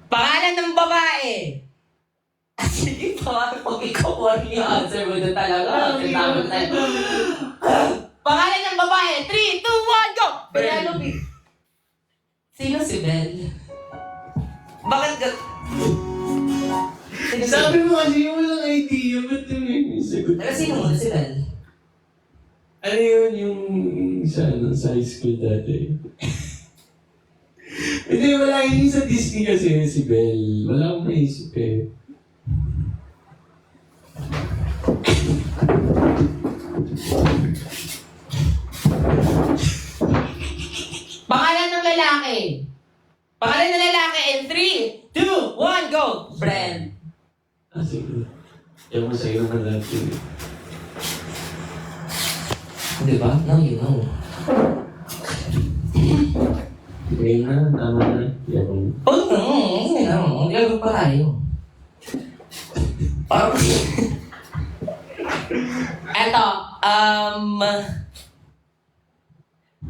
Pangalan ng babae. Sige, pag ikaw ano yung answer mo na talaga. Pangalan ng babae. 3, 2, 1, go! Penelope. Sino si Belle? Bakit ka... Sino si Sabi mo kasi yung walang idea, ba't yung sagot? Pero sino muna si Belle? Ano yun yung sa high school dati? Hindi, wala yun sa Disney kasi si Belle. Wala akong naisip eh. Pangalan ng lalaki. Pangalan ng lalaki in 3, 2, 1, go! Brand. Sige. Ewan mo sa'yo na natin. Di ba? Now you know. Ngayon na, tama na. Yan. Hindi na. Hindi ako pa tayo. Eto,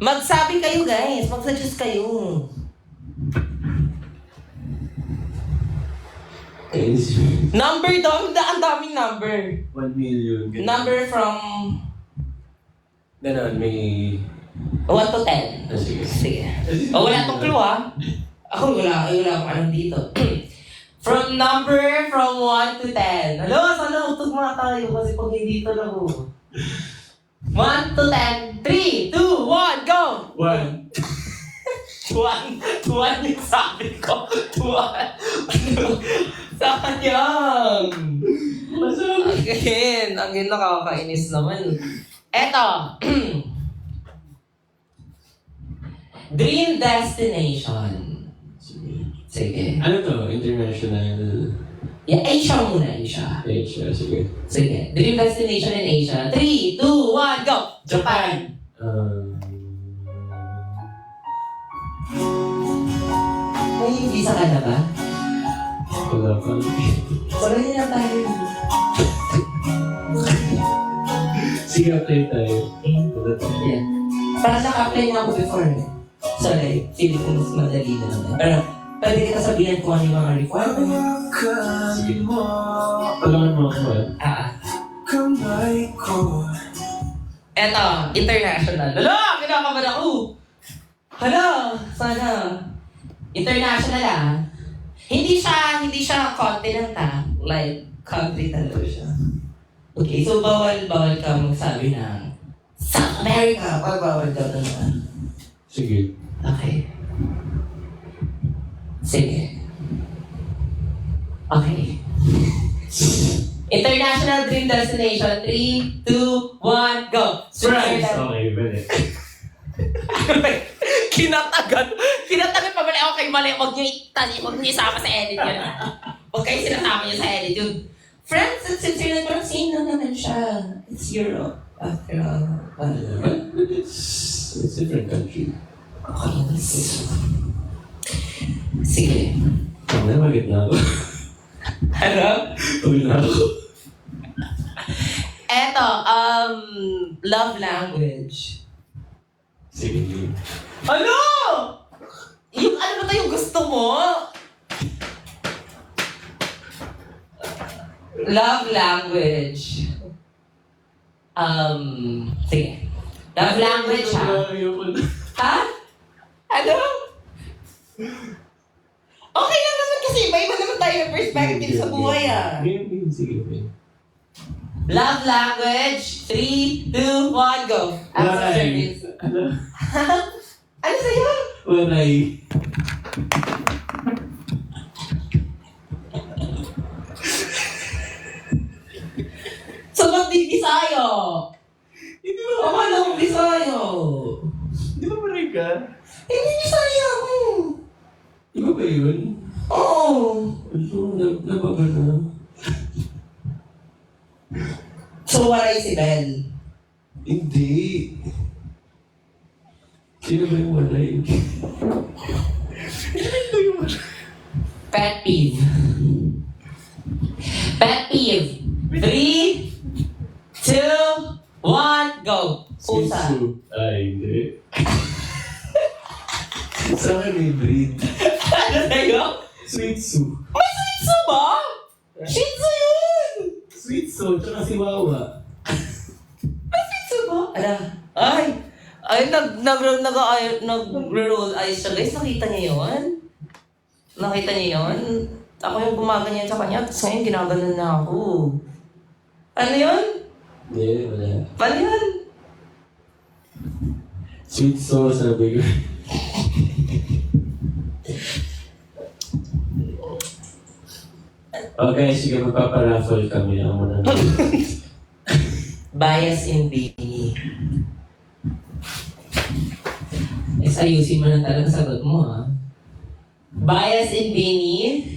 magsabi kayo guys. Mag-suggest kayo. Number daw. Ang daming number. 1 million. ganun. Number from Ganon, may... 1 to 10. Sige. Sige. Oh, wala tong clue ah. Ako wala akong alam dito. From 1 to 10. Hello, sana utog mga tayo kasi pag hindi ito lang 1 to 10. 3, 2, 1, go! 1. 1 yung sabi ko. 1. Sayang. Ang nakakainis naman. Eto. Dream destination. Sige. Ano to? International... Yeah, Asia muna, Asia. Asia, sige. Sige. Dream destination in Asia. 3, 2, 1, go! Japan. May visa ka na ba? Wala pa. Wala niya na tayo. Sige, apply tayo. Yeah. Parang naka-apply na ako before. So like, feeling ko mas madali na naman. Pero, pwede kita sabihin kung ano yung mga requirements. Sige. Tulungan mo ako Eto, international. Hala, kinakabahan ako. Hala, sana. International ah. Hindi siya continent ah. Like, country talaga siya. Okay, so bawal ka magsabi ng South America. Bawal ka na. Sige. Okay. Sige. Okay. International dream destination. 3, 2, 1, go! Switzerland. Okay, pwede. Kinatagan pa mali. Okay, mali. Huwag niyo isama sa edit yun. Huwag kayo sinasama niyo sa edit yun. France and Switzerland, parang same lang naman siya. It's Europe. After all. It's a different country. Okay, sige. Bakit na ako? Ano? Uwi na ako. Eto, love language. Sige. Ano? Yung ano ba tayo gusto mo? Love language. Sige. Love language, ha? Ha? Ano? Okay lang naman kasi iba-iba naman tayo ng perspective sa buhay, ah. Sige. Love language. 3, 2, 1, go. Answer service. Ano sa'yo? Waray. So, ba't di Bisayo? Hindi mo Akala ko Bisayo. Di ba waray ka? Hindi Bisayo ako. Iba ba yun? Oo. Ano, nababa na. So, waray si Belle. Hindi. Sino ba yung waray? Pet peeve. Pet peeve. 3, 2, 1, go. Pusa. Ay, hindi. Sa akin may breed. Ano sa'yo? Sweet Sue. May Shih Tzu ba? Shih Tzu yun! Sweet Sue, tsaka si Wawa. May Shih Tzu ba? Ala, ay, nag-roll eyes siya, guys. Nakita niyo yun? Nakita niyo yun? Ako yung gumaganyan sa kanya, tapos ngayon ginaganon na ako. Ano yun? Hindi, wala. Paano yun? Sweet Sue, sabi ko. Okay, sige, magpaparaffle kami. Ako muna. Bias in baby. Ayusin mo na talaga sagot mo, ha? Bias in Bini.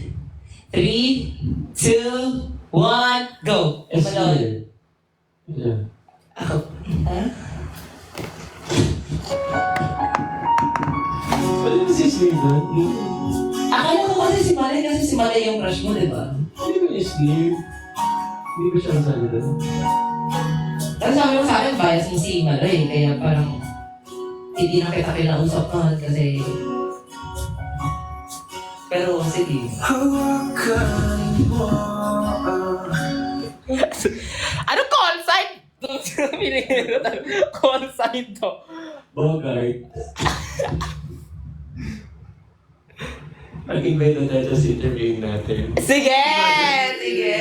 3, 2, 1, go! Malol. Yeah. Ako. Ha? Pwede mo si Slave doon? Akala ko kasi si Malay yung crush mo, di ba? Hindi ba yung Slave? Hindi ba siya kasali doon? Pero sabi mo sa akin, bias mo si Malay. Kaya parang hindi na kita kinausap ka kasi... Pero sige. Ano call sign? Call sign to. Bogart. Mag-invento tayo sa interviewing natin. Sige! Sige!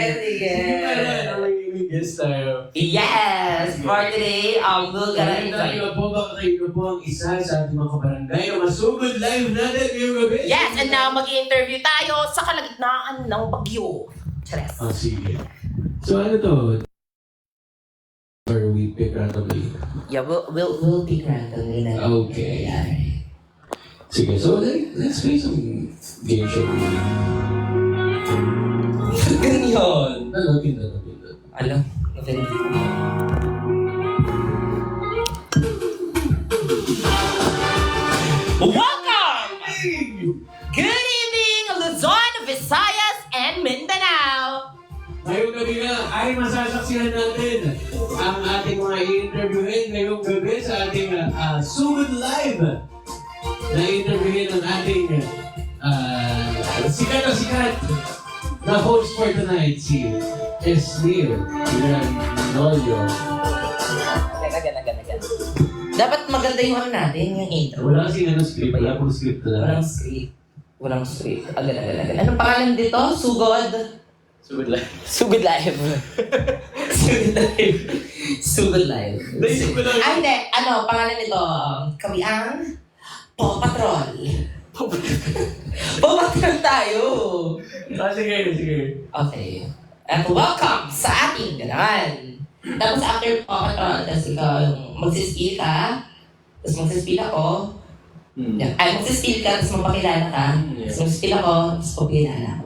Guest tayo. Yes! For today, we're gonna invite... Tayo po ba kayo po ang isa sa ating mga kabarangay na masugod live natin ngayong gabi? Yes! And now, mag-interview tayo sa kalagitnaan ng bagyo. Chares. Ah, sige. So ano to? Or we pick randomly? Yeah, we'll pick randomly na. Okay. Sige, so let's play some game show. Ganyan! Pindot. Alam, natin. Welcome! Good evening, Luzon, Visayas, and Mindanao! Ngayong gabi na ay masasaksihan natin ang ating mga i-interviewin ngayong gabi sa ating Sugod Live na interviewin ang ating sikat na sikat na host for tonight, si Esnil Granolio. Gana. Dapat maganda yung ano natin, yung intro. Wala kasing script, wala pong script na. Walang script. Agad. Anong pangalan dito? Sugod? Sugod Live. Sugod Live. Sugod Live. Naisip ko lang. Hindi. Ano, pangalan nito? Kami ang Paw Patrol. Paw Patrol tayo. Sige. Okay. At welcome sa ating ganahan. Tapos after Paw Patrol, tapos ikaw magsispill ka, tapos magsispill ako. Ay, magsispill ka, tapos mapakilala ka. Tapos magsispill ako, tapos papakilala ako.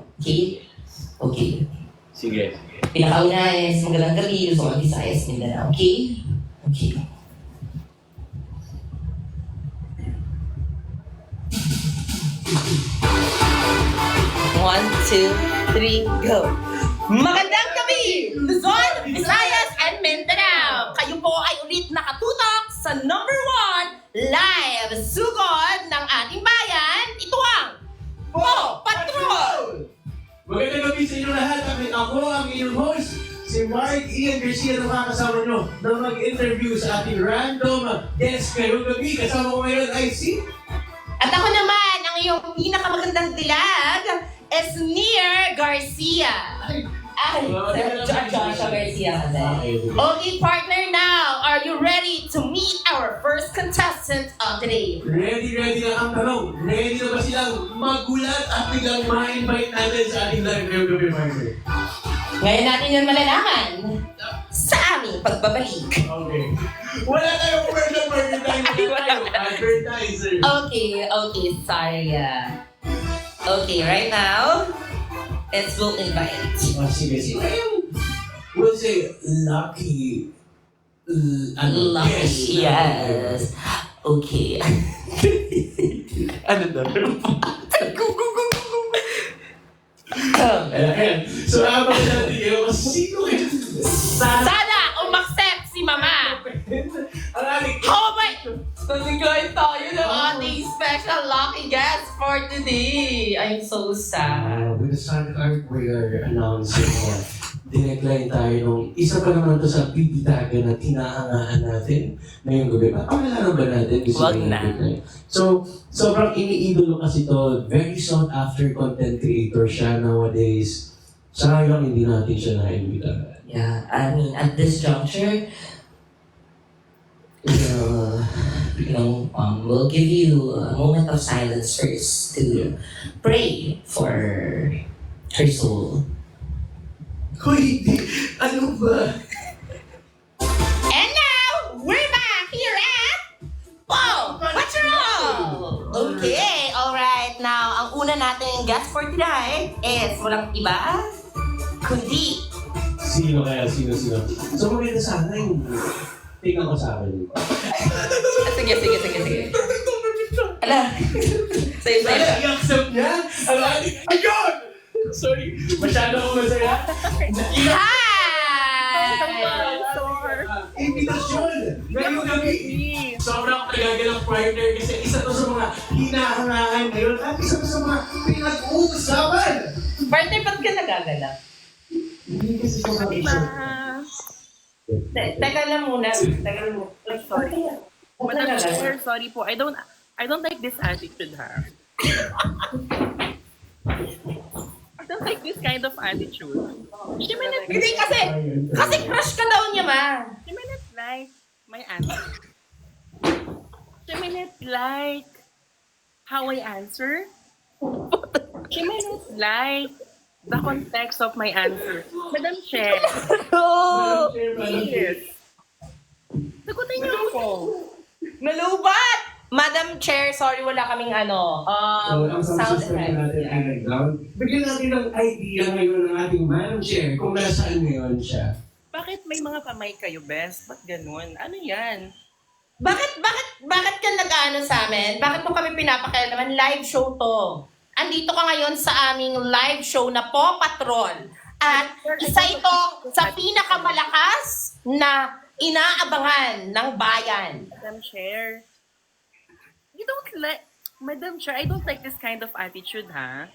Okay? Sige. Pinakauna is magandang gabi, Luzon, Visayas, Mindanao. Okay? 1, 2, 3, go! Magandang gabi, Luzon, Visayas, and Mindanao! Kayo po ay ulit nakatutok sa number 1 live sugod ng ating bayan. Ito ang Paw Patrol! Magandang gabi sa inyo lahat. Ako ang inyong host, si Mark Ian Garcia na makakasama nyo na mag-interview sa ating random guest ngayong gabi. Kasama ko ngayon ay si... At ako naman, ang iyong pinakamagandang dilag, Esnir Garcia. Joshua Garcia kasi. Okay, partner now. Are you ready to meet our first contestant of the day? Ready na ang tanong. Ready na ba silang magulat at biglang ma-invite natin sa ating live ngayong gabi, partner? Ngayon natin yun malalaman sa aming pagbabalik. Okay. Wala tayong word of advertiser. Okay, sorry. Okay, right now, let's we'll invite. Oh, sige. We'll say lucky. Lucky, yes. Okay. Ano daw? Ayan. So, habang natin kayo, sino kayo? Sana umaksep si Mama. Ang aming... How about So, bigay tayo ng ating special lucky guest for today. I'm so sad. With the Sun Art, we are announcing na dinecline tayo nung isa pa naman to sa bibitagan na tinahangaan natin ngayong gabi. Pakilala ba natin? Gusto Wag niyo na. i-decline? So, sobrang iniidolo kasi to. Very sought after content creator siya nowadays. Sayang hindi natin siya na-imbita. Yeah, I mean, at this juncture, we'll give you a moment of silence first to pray for her soul. Hoy, ano ba? And now, we're back here at Paw Patrol! Okay, alright. Now, ang una nating guest for tonight is walang iba, kundi Sino kaya? Sino? So, maganda sana yung tingnan ko sa akin. Sige. Ala. Sa'yo. I-accept niya? Ayun! Sorry, masyado ako masaya. Hi! Invitasyon! Ngayong gabi! Sobrang nagagalak partner kasi isa to sa mga hinahangaan ngayon at isa to sa mga pinag-uusapan! Partner, ba't ka nagagalak? Hindi kasi sa mga Teka lang muna. Sorry. Madam Chair, sorry po. I don't like this attitude, ha? I don't like this kind of attitude. She may not, Hindi kasi crush ka daw niya, ma. she may not like my answer. She may not like how I answer. She may not like the context of my answer. Madam Chair, yes. Sagutin niyo ako. Nalubat! Madam Chair, sorry, wala kaming ang sound system effect. natin ay nag-down. Bigyan natin ng idea ngayon ng ating Madam Chair kung nasaan ngayon siya. Bakit may mga pamay kayo, Bes? Ba't ganun? Ano yan? Bakit ka nag-ano sa amin? Bakit mo kami pinapakialaman? Live show to. Andito ka ngayon sa aming live show na Paw Patrol. At isa ito sa pinakamalakas na inaabangan ng bayan. Madam Chair, you don't like, Madam Chair, I don't like this kind of attitude, ha?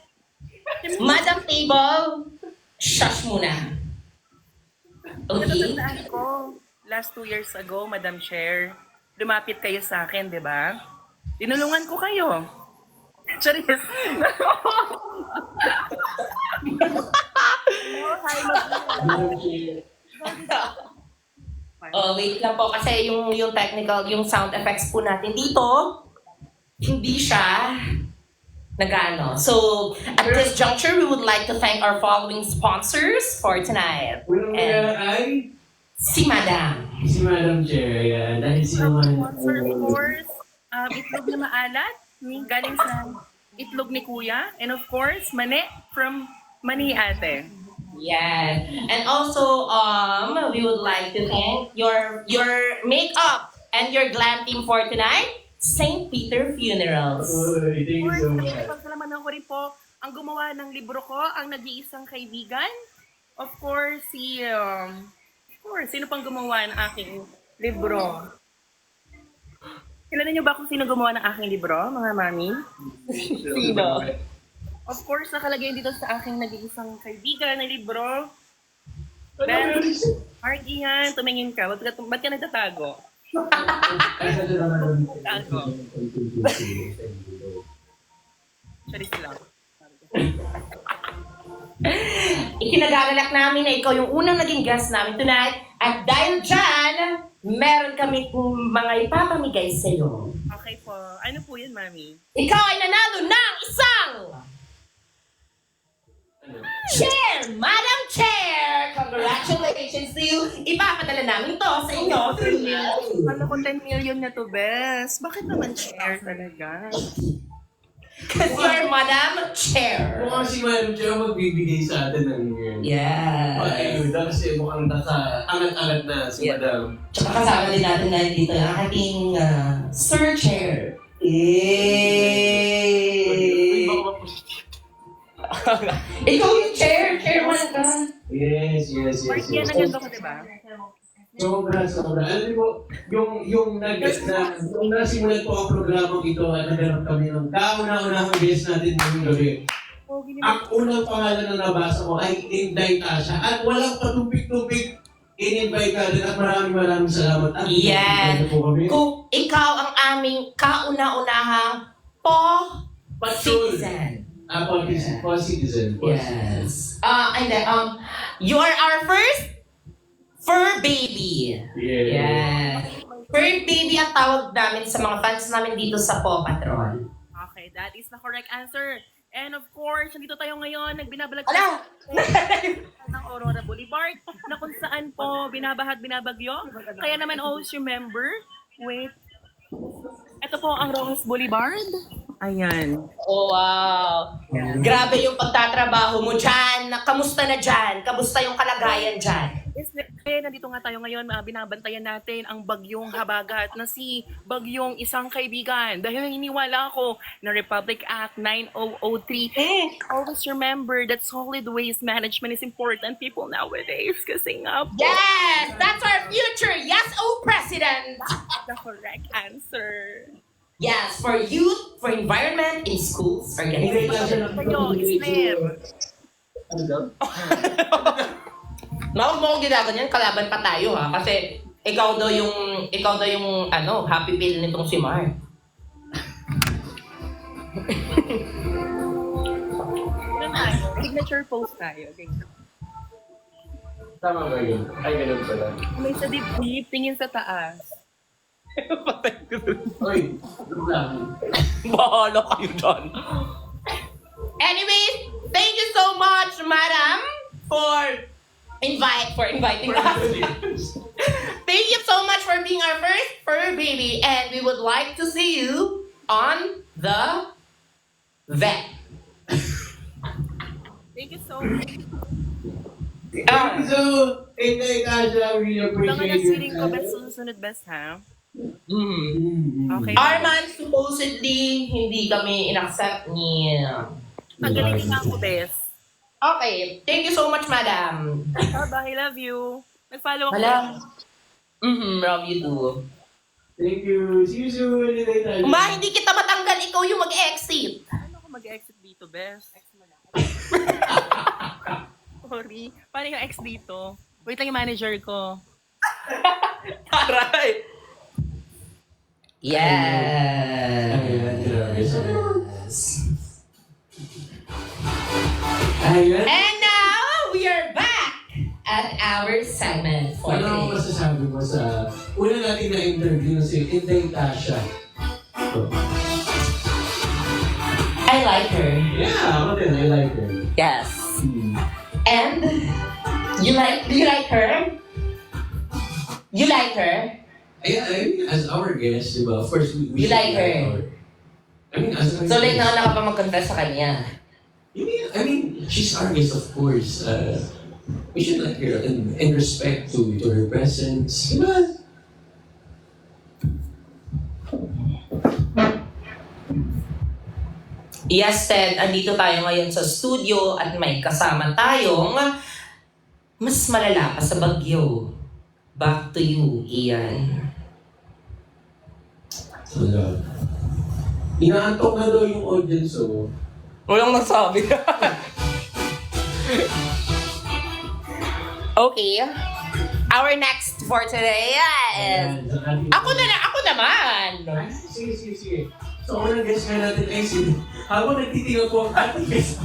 Madam Table, shush muna. Okay? Natatandaan ko, last 2 years ago, Madam Chair, lumapit kayo sa akin, di ba? Tinulungan ko kayo. Charis. Oh, wait lang po kasi yung technical, yung sound effects po natin dito, hindi siya nagano. So, at this juncture, we would like to thank our following sponsors for tonight. Unang And ay si Madam. si Madam Chair. Yan. Dahil sino man. Sponsor, of course, itlog na maalat, galing sa itlog ni Kuya. And of course, mani from Mani Ate. Yes. And also, we would like to thank your makeup and your glam team for tonight, St. Peter Funerals. Uy, thank you so much. Pagsalamanan ko rin po ang gumawa ng libro ko, ang nag-iisang kaibigan. Of course, sino pang gumawa ng aking libro? Kilala niyo ba kung sino gumawa ng aking libro, mga mami? Sino? Of course, nakalagay dito sa aking nag-iisang kaibigan na libro. Ben, Marky yan, tumingin ka. Ba't ka nagtatago? Charis lang. Ikinagagalak namin na ikaw yung unang naging guest namin tonight. At dahil dyan, meron kami mga ipapamigay sa'yo. Okay po. Ano po yun, mami? Ikaw ay nanalo ng isang Chair! Madam Chair! Congratulations to you! Ipapadala namin to sa inyo. Ano ko 10 million na to, Bes? Bakit naman share talaga? Because you're Madam Chair. Mukhang si Madam Chair magbibigay sa atin ng Yes. ayuda kasi mukhang naka-angat-angat na si Yeah. Madam. Tsaka kasama din natin ngayon dito ang ating Sir Chair. Eh. Ikaw yung chair. Chairman ka. Yes. Marky yan, naganda ko, diba? Sobra. Alam mo, yung nasimulan po ang programang ito at nagkaroon kami ng kauna-unahang guest natin ngayong gabi. Ang unang pangalan na nabasa ko ay Inday Tasha at walang patupik-tupik. In-invite ka din at maraming salamat. At Yes. po kami. Kung ikaw ang aming kauna-unahang citizen. Citizen. Yes. And then, you are our first fur baby. Yeah. Yes. Fur baby ang tawag namin sa mga fans namin dito sa Paw Patrol. Okay, that is the correct answer. And of course, nandito tayo ngayon, nagbinabalag Ala! ng Aurora Boulevard, na kung saan po binabagyo. Kaya naman always remember, wait, ito po ang Rojas Boulevard. Ayan. Oh, wow. Grabe yung pagtatrabaho mo dyan. Kamusta na dyan? Kamusta yung kalagayan dyan? Yes, nandito nga tayo ngayon, binabantayan natin ang bagyong habagat na si Bagyong Isang Kaibigan. Dahil iniwala ako na Republic Act 9003. Always remember that solid waste management is important people nowadays. Kasi nga po, Yes! That's our future! Yes, oh President! the correct answer. Yes, for youth, for environment, in schools, Inday organizations. Tasha Kayo, Isner. Ano daw? Huwag mo ko ginaganyan, kalaban pa tayo ha. Kasi ikaw daw yung happy pill nitong si Mar. Ano tayo? Signature post tayo. Okay. Tama ba yun? Ay, ganun pala. May sa dibdib, tingin sa taas. Oy, ano lang? Bahala kayo dyan. Anyways, thank you so much, Madam, for inviting us. Thank you so much for being our first fur baby, and we would like to see you on the vet. Thank you so much. So, Inday Tasha, we Mga appreciate nasiring ko, you. best susunod best, ha? Mm. Okay. Arman, supposedly, hindi kami in-accept ni... Magaling na ako, best. Okay, thank you so much, Madam. Bye, I love you. Nag-follow ako. Wala. Love you too. Thank you. See you soon, Inday Tasha. Ma, hindi kita matanggal, ikaw yung mag-exit. Paano ako mag-exit dito, best? Sorry. Paano yung ex dito? Wait lang yung manager ko. Taray! Yes! Ayan, grabe. Ayan. And now, we are back at our segment for Ano ang today. masasabi mo sa una natin na interview si Inday Tasha? I like her. Yeah, ako din. I like her. Yes. And, do you like her? You like her? Yeah, I mean, as our guest, diba? First, we You like her? I mean, as our So, like, guest. nauna ka pa mag-confess sa kanya. I mean, she's our guest, of course. We should like her in respect to her presence. Diba? Yes, Ted, andito tayo ngayon sa studio at may kasama tayong mas malala pa sa bagyo. Back to you, Ian. Wala. Inaantok na daw yung audience, oh. Walang nasabi. Okay. Our next for today is... Ako naman! Sige. So, unang guest nga natin ay si... Habang nagtitingnan po ang ating guest.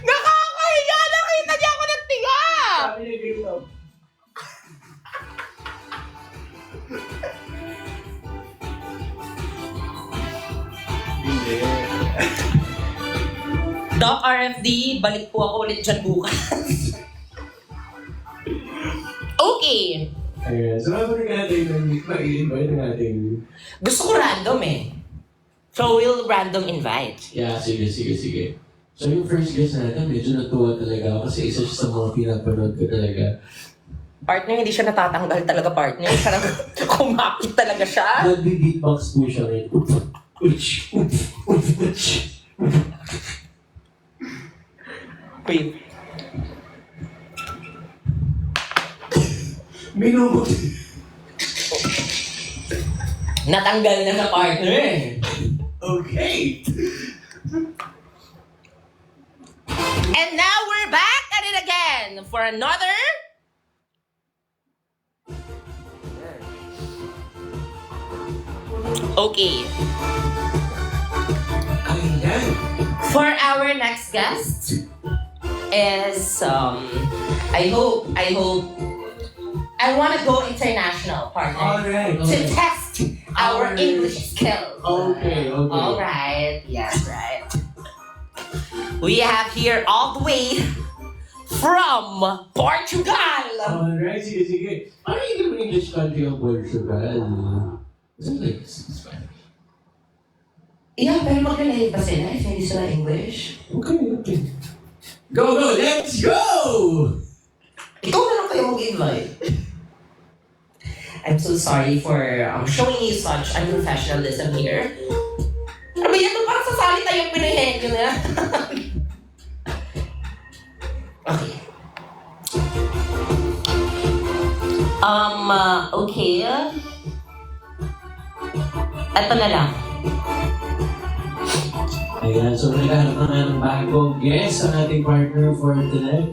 Nakakahiya! Nakita niya ako nagtinga! Sabi niya ganito. Hindi. Doc RFD, balik po ako ulit dyan bukas. Okay. Ayan. So, habang natin mag-i-invite natin. Gusto ko random eh. So we'll random invite. Yeah, sige. So, yung first guest natin, medyo natuwa talaga ako kasi isa siya sa mga pinapanood ko talaga. Partner, hindi siya natatanggal talaga, partner. Parang kumapit talaga siya. Nagbi-beatbox po siya ngayon. Wait. Minumog. Natanggal na sa partner eh. Okay. And now we're back at it again for another... Okay. Ayan. For our next guest is I want to go international, partner. Alright. To test our Our- English skills. Okay. All right. Yes, right. We have here all the way from Portugal. Alright, sige. Paano yung naman English country ang Portugal? Isn't it Spanish? Yeah, pero magkalayo ba sila if hindi sila English? Okay. Go, let's go! Ikaw na lang kayo mag-invite. I'm so sorry for showing you such unprofessionalism here. Ano ba yan? Parang sasali tayong pinahenyo na. Okay. Okay. Ito na lang. Ayan, so naghahanap na nga ng bagong guest ang ating partner for tonight.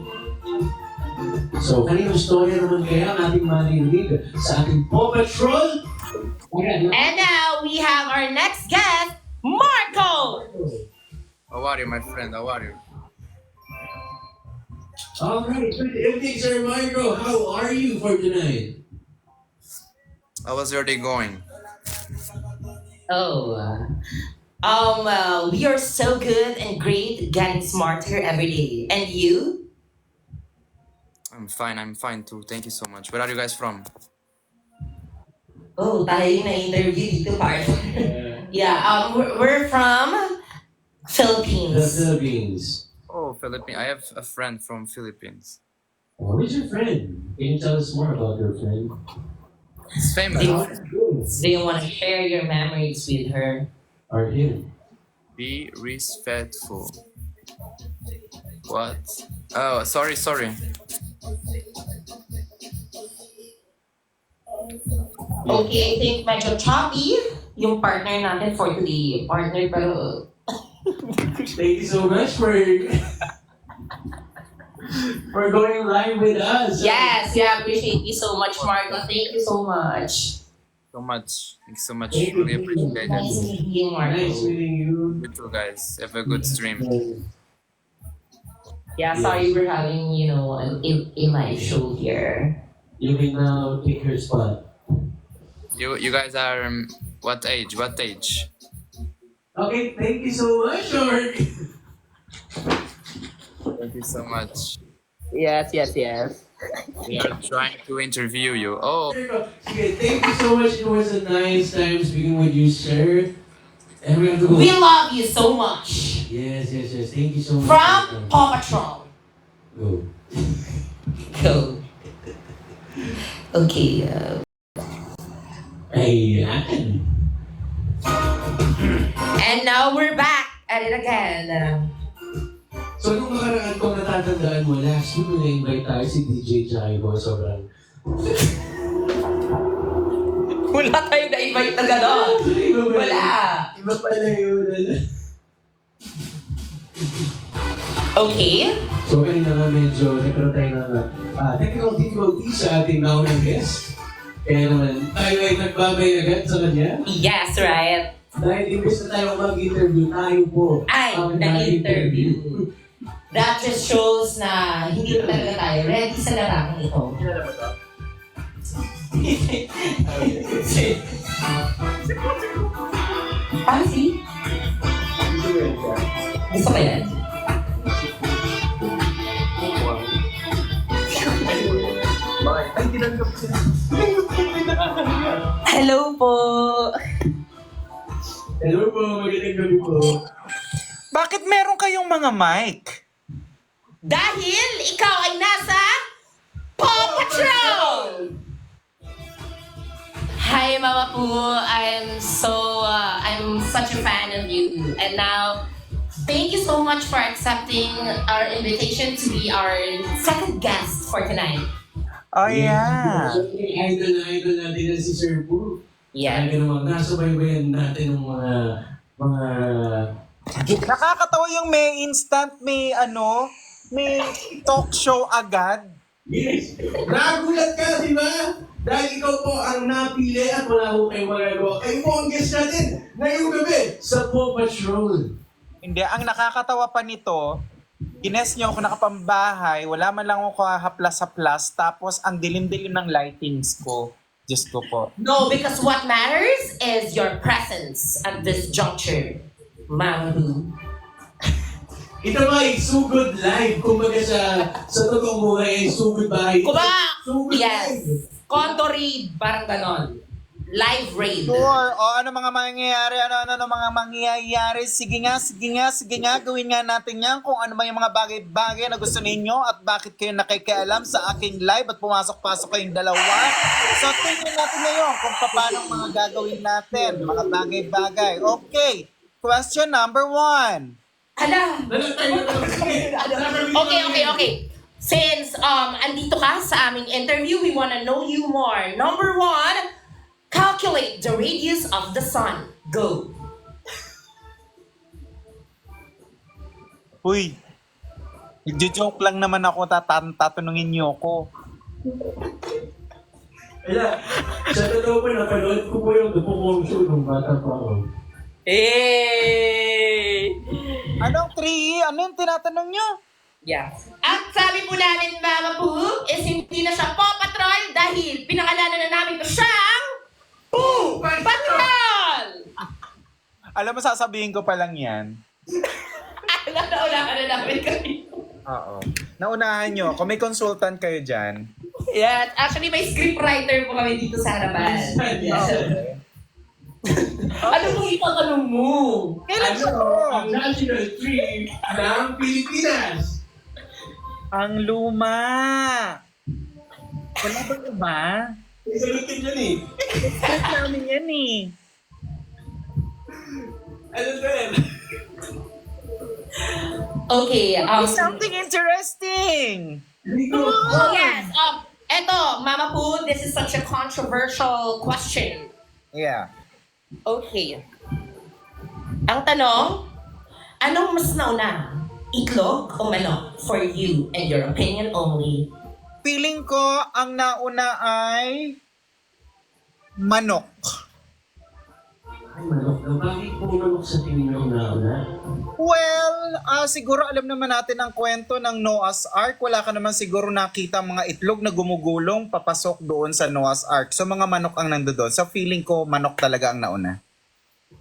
So, kaninong storya naman kaya ang ating marinig sa ating Paw Patrol? Ayan. And now we have our next guest, Marco! How are you, my friend? How are you? Alright, good evening, Sir Marco. How are you for tonight? How was your day going? Oh, we are so good and great, getting smarter every day. And you? I'm fine too. Thank you so much. Where are you guys from? Oh, tayo yung na-interview dito, partner. Yeah, we're from The Philippines. Philippines. Oh, Philippines. I have a friend from Philippines. Oh, who's your friend? Can you tell us more about your friend? It's famous. Do you want to share your memories with her? Or him? Be respectful. What? Oh, sorry. Okay, I think medyo choppy yung partner natin for today. Partner, pero... Thank you so much for going live with us. Yes, yeah, appreciate you so much, Marco. Thank you so much. Thank you so much. Thank you. Really appreciate Nice it. meeting you, Marco. Nice meeting you. You too, guys. Have a good stream. Yeah, sorry we're having, a live show here. You can now take her spot. You guys are what age? Okay, thank you so much, Mark. Thank you so much. Yes. We are trying to interview you. Oh, Okay, thank you so much. It was a nice time speaking with you, sir. And we have to go. We love you so much. Yes. Thank you so much. From Paw Patrol. Go. Go. Okay, Ayan. and now we're back at it again. So, nung nakaraan kung natatandaan mo, last week na-invite tayo si DJ Jaibo. Sobrang... Wala tayo na-invite na gano'n. Wala. Iba pala yun. Okay. So, kanina nga medyo nagkaroon tayo ng technical difficulties sa ating naunang guest. Kaya naman, tayo ay nagbabay agad sa kanya. Yes, right. Dahil imbes na tayo mag-interview, tayo po Ay, ang na-interview. That just shows na hindi pa talaga tayo ready sa larangan ito. Pansi? Gusto ko yan? Hello po! Hello po, magandang gabi po. Bakit meron kayong mga mic? Dahil ikaw ay nasa Paw Patrol! Hi Mama Poo, I'm such a fan of you. And now, Thank you so much for accepting our invitation to be our second guest for tonight. Oh, yeah. Idol na idol natin yan si Sir Boo. Yeah. Kaya naman, nasubaybayan natin ng mga Nakakatawa yung may instant, may talk show agad. Yes! Nagulat ka, di ba? Dahil ikaw po ang napili at wala ko kayong magagawa. Kayo po ang guest natin ngayong gabi sa Paw Patrol. Hindi, ang nakakatawa pa nito, gines nyo ako nakapambahay, wala man lang ako haplas-haplas, tapos ang dilim-dilim ng lightings ko. Diyos ko po. No, because what matters is your presence at this juncture, Ma'am. Ito ba ay sugod live? Kumbaga sa totoong buhay ay sugod bahay. Sugod Yes. live. Condo raid, parang ganon. Live raid. Sure. O ano mga mangyayari, ano mga mangyayari. Sige nga, gawin nga natin yan kung ano ba yung mga bagay-bagay na gusto ninyo at bakit kayo nakikialam sa aking live at pumasok-pasok kayong dalawa. So tingnan natin ngayon kung paano mga gagawin natin, mga bagay-bagay. Okay, question number 1. Hala. Okay. Since andito ka sa aming interview, we wanna know you more. Number 1, calculate the radius of the sun. Go. Uy, nagjo-joke lang naman ako, tatanungin niyo ako. Kaya, sa totoo po, napanood ko po yung Dupong Show nung bata pa ako. Hey! Anong 3? Ano yung tinatanong niyo? Yeah. At sabi po namin, Mama Poo, is hindi na siya Paw Patrol dahil pinangalanan na namin ito siyang Poo Patrol! Alam mo, sasabihin ko pa lang yan. Naunahan na namin kami. Oo. Naunahan nyo. Kung may consultant kayo dyan. Yeah, actually may scriptwriter po kami dito sa harapan. Okay. Ano pong itatanong mo? Kailan Ano ang national tree ng Pilipinas? Ang luma. Wala bang iba? Sagutin yun eh. Gusto namin yan eh. Ano din? Okay, Something interesting. oh yes, eto, Mama Poo, this is such a controversial question. Yeah. Okay. Ang tanong, anong mas nauna? Itlog o manok? For you and your opinion only. Feeling ko ang nauna ay manok. Ay, manok daw. Bakit po manok sa tingin ng nauna? Well, siguro alam naman natin ang kwento ng Noah's Ark. Wala ka naman siguro nakita mga itlog na gumugulong papasok doon sa Noah's Ark. So mga manok ang nandoon. So feeling ko manok talaga ang nauna.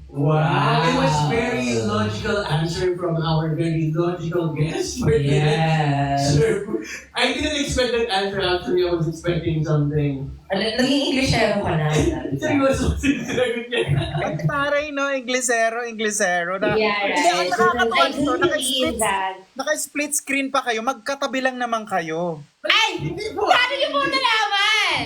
Wow! It was very logical answer from our very logical guest. Yes. Sir, I didn't expect that answer actually. I was expecting something. Naging Englishero ka na. Seryoso, sinagot niya. Ang taray no, Inglesero. Yeah, Hindi, ang right. nakakatawa I nito, do believe that. naka-split screen pa kayo, magkatabi lang naman kayo. Ay! Paano niyo po nalaman?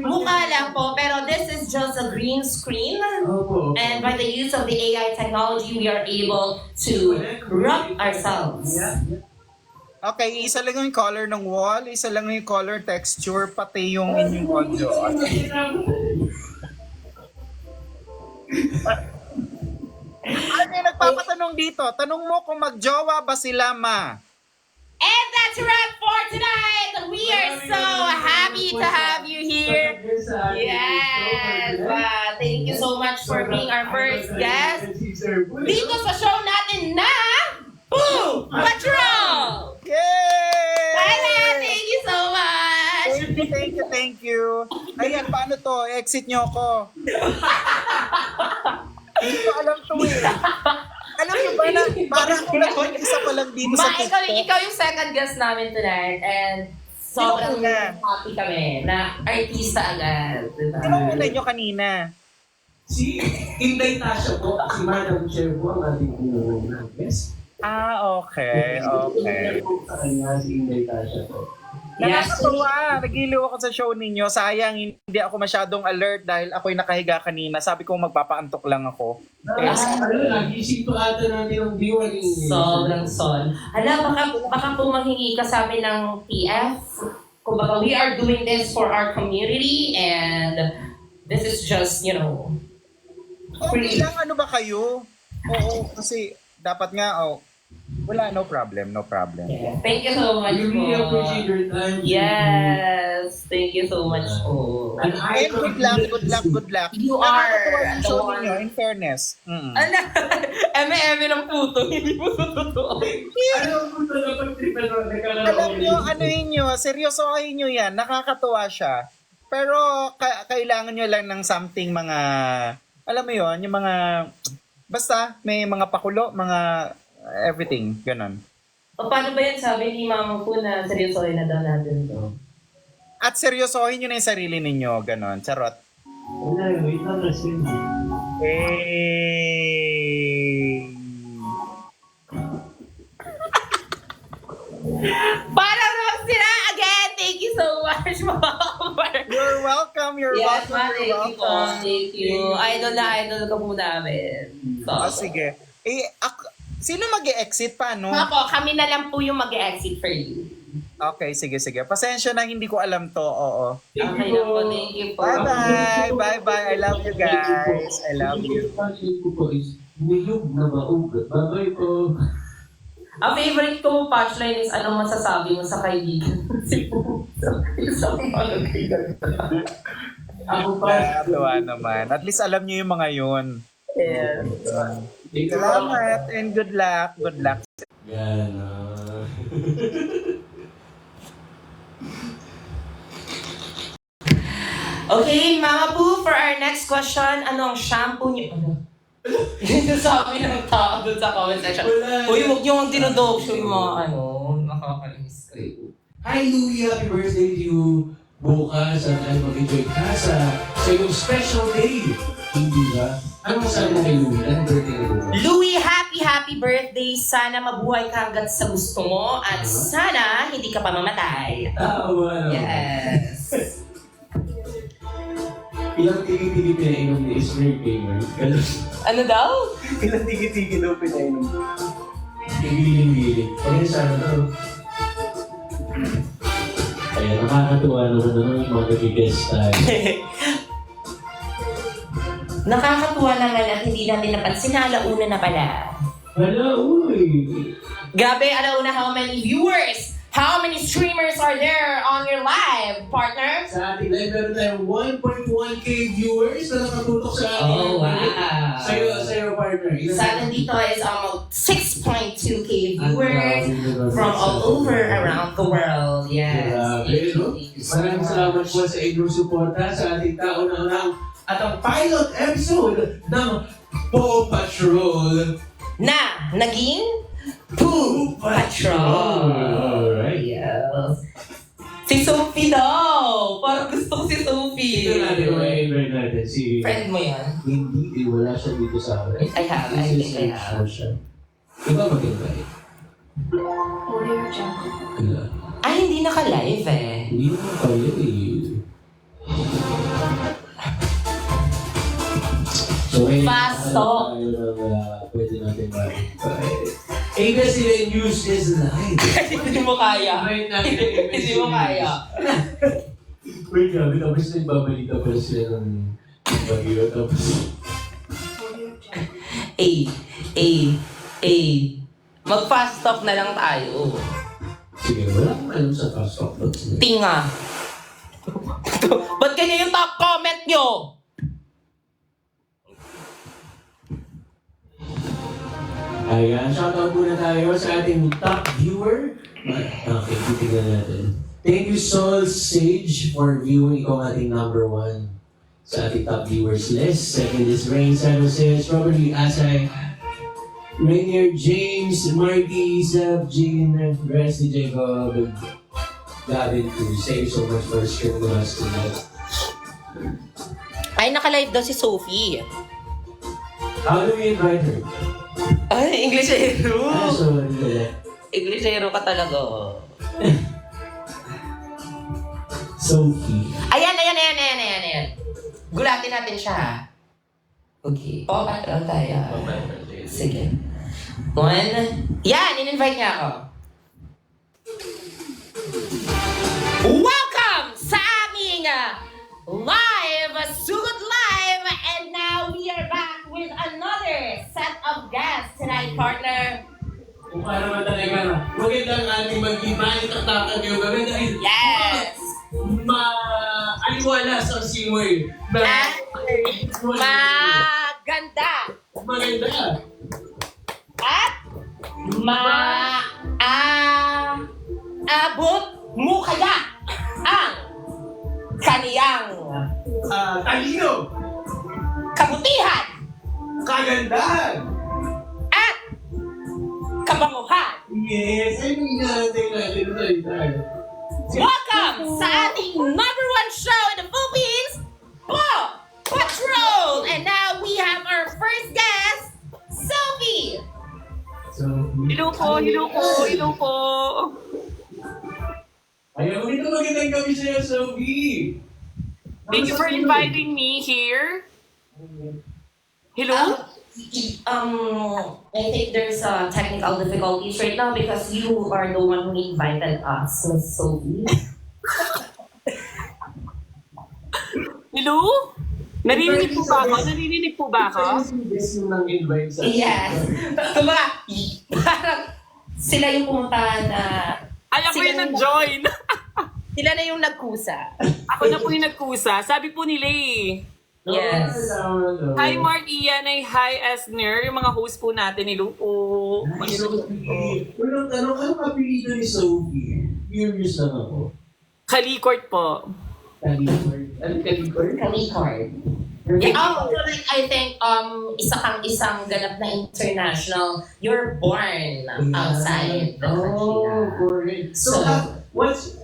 Mukha lang po, pero this is just a green screen. Opo. And by the use of the AI technology, we are able to rub ourselves. Okay, isa lang yung color ng wall, isa lang yung color texture, pati yung inyong audio. Ano yung nagpapatanong dito? Tanong mo kung magjowa ba sila, ma? And that's a wrap for tonight. We are so happy to have you here. Yes. Wow. Thank you so much for being our first guest dito sa show natin na Poo Patrol. Yay! Bye, thank you so much. Thank you. Ayan, paano to? Exit nyo ako. Hindi ko alam to eh. Alam niyo ba na parang ako lang isa pa lang dito sa TikTok. Ikaw yung second guest namin tonight and sobrang happy kami na artista agad. Diba? Sino una nyo kanina? Si Inday Tasha po, si Madam Chair po ang ating guest. Okay. Inday po sa kanya, si Inday Tasha po. Nakakatuwa. Nagiliw ako sa show ninyo. Sayang, hindi ako masyadong alert dahil ako'y nakahiga kanina. Sabi ko magpapaantok lang ako. Nagising pa ata natin ang viewer. Sobrang son. Hala, baka po manghingi ka sa amin ng PF. Kumbaga, we are doing this for our community and this is just, you know, Okay lang, ano ba kayo? Oo, kasi dapat nga, wala, no problem. thank you so much We really po. appreciate your time. Yes, thank you so much po. And I And good luck. You Nakakatuwa are yung the show one. ninyo, in fairness. Ano? Eme-eme ng puto, hindi po totoo. Ano kung dapat tripan mo? Alam nyo, seryosohin nyo yan, nakakatuwa siya. Pero kailangan nyo lang ng something mga, alam mo yon, yung mga, basta may mga pakulo, mga everything, ganun. O paano ba yan? Sabi ni mama po na seryosohin na daw natin to. At seryosohin nyo na yung sarili ninyo, ganun, charot. Wala, wait lang kasi. Hey! Parang Rox sila again! Thank you so much, mama. You're welcome, Yes, ma, thank you. Idol ka po namin. So, Sige. Sino mag-e-exit pa, no? ako, kami na lang po yung mag-exit for you. Okay, sige. Pasensya na, hindi ko alam to, oo. Okay na po, thank you po. Bye-bye. I love you guys. I love you. Ang ko po is, niyog na maugat. Bye-bye po. Ang favorite ko punchline is ano masasabi mo sa kaibigan. Si Puso. Isang kaibigan. Ako pa. Nakakatuwa naman. At least alam niyo yung mga yun. Yes. Salamat and good luck. Good luck. Yan. Okay, Mama Poo, for our next question, anong shampoo niyo? Ano? Sabi ng tao doon sa comment section. Wala. Uy, huwag niyo ang dinodog show yung mga nakakalinis kayo. Hi, Louie! Happy birthday to you! Bukas at ay mag-enjoy ka sa iyong special day. Hindi ba? Ano masabi mo kay Louie? Anong birthday na bukas? Louie, happy birthday! Sana mabuhay ka hanggat sa gusto mo at sana hindi ka pa mamatay. Tawa naman. Yes. Ilang tigi-tigi pinainom ni Ismail Gamer? Ganun. Ano daw? Ilang tigi-tigi daw pinainom? Gigiling-giling. Kaya sana daw. Kaya nakakatuwa naman yung mga nag-guest tayo. Nakakatuwa naman at hindi natin napansin na alauna na pala. Hala, uy! Grabe, alauna, how many viewers? How many streamers are there on your live, partner? Sa ating live, meron tayong 1.1k viewers na nakatutok sa ating. Oh, wow. Sa'yo, partner. Sa atin dito is almost 6.2k viewers from all over around the world. Yes. Grabe, no? Maraming salamat po sa inyong suporta sa ating taon-taon at ang pilot episode ng Paw Patrol. Na naging Poo Patrol. Alright. Yes. Si Sophie daw. Parang gusto ko si Sophie. Ito natin, i-invite natin si... Friend mo yan? Hindi, wala siya dito sa akin. I have. I think I have. Iba mag-invite. Kala. Ay, hindi naka-live eh. Hindi naman kayo eh. So, Fast talk. Tayo na pwede natin mag-invite. ABS-CBN News is live. Hindi mo kaya. Invite natin ang Hindi mo kaya. Wait, grabe. Tapos nagbabalita pa sila ng bagyo. Tapos... Mag-fast talk na lang tayo. Sige, wala akong alam sa fast talk. Tinga. Ba't ganyan yung top comment nyo? Ayan, shoutout muna tayo sa ating top viewer. Okay, titignan natin. Thank you, Sol Sage, for viewing. Ikaw ang ating number 1 sa ating top viewers list. Second is Rain San Jose, Strawberry Asay, Rainier James, Marty, Zeb, Jean, Resty Jacob, Gavin Cruz. Thank you so much for streaming us tonight. Ay, naka-live daw si Sophie. How do we invite her? Ay, Englishero. Sorry. Englishero ka talaga. Sophie. Ayan. Gulatin natin siya, ha? Okay. Papatrol tayo. Sige. One. Yan, in-invite niya ako. Welcome sa aming live, Sugod Live! And now we are back with another set of guests tonight, partner. Kung para naman talaga, magandang ating mag-ibalik at takal kayo gawin dahil Yes! aliwala sa simoy. At maganda. Maganda. At abot mo kaya ang kaniyang Talino. kabutihan Kagandahan. at kabanguhan. Yes, ay nangyaratay natin tayo. Welcome sa ating number one show in the Philippines, Paw Patrol! And now we have our first guest, Sophie! So, Hello po. ayaw ito magandang gabi sa'yo, Sophie. Thank you for inviting me here. Hello? I think there's technical difficulties right now because you are the one who invited us, Miss Sophie. Hello? Narinig po ba ako? Yes, yung nang-invite sa Yes. Kumbaga, parang sila yung pumunta na... Ay, ako yung nag-join. Sila na yung nagkusa. Ako na po yung nagkusa. Sabi po nila eh. Yes. Hi Mark Ian, ay hi Esner, yung mga host po natin. Hello po. Ay, Sophie. Walang tanong, anong apelido ni Sophie? Curious lang ako. Kalikort po. Kalikord. Anong kalikord? Kalikord. Yeah, so like, I think isang ganap na international, you're born outside the country. Correct. So, what's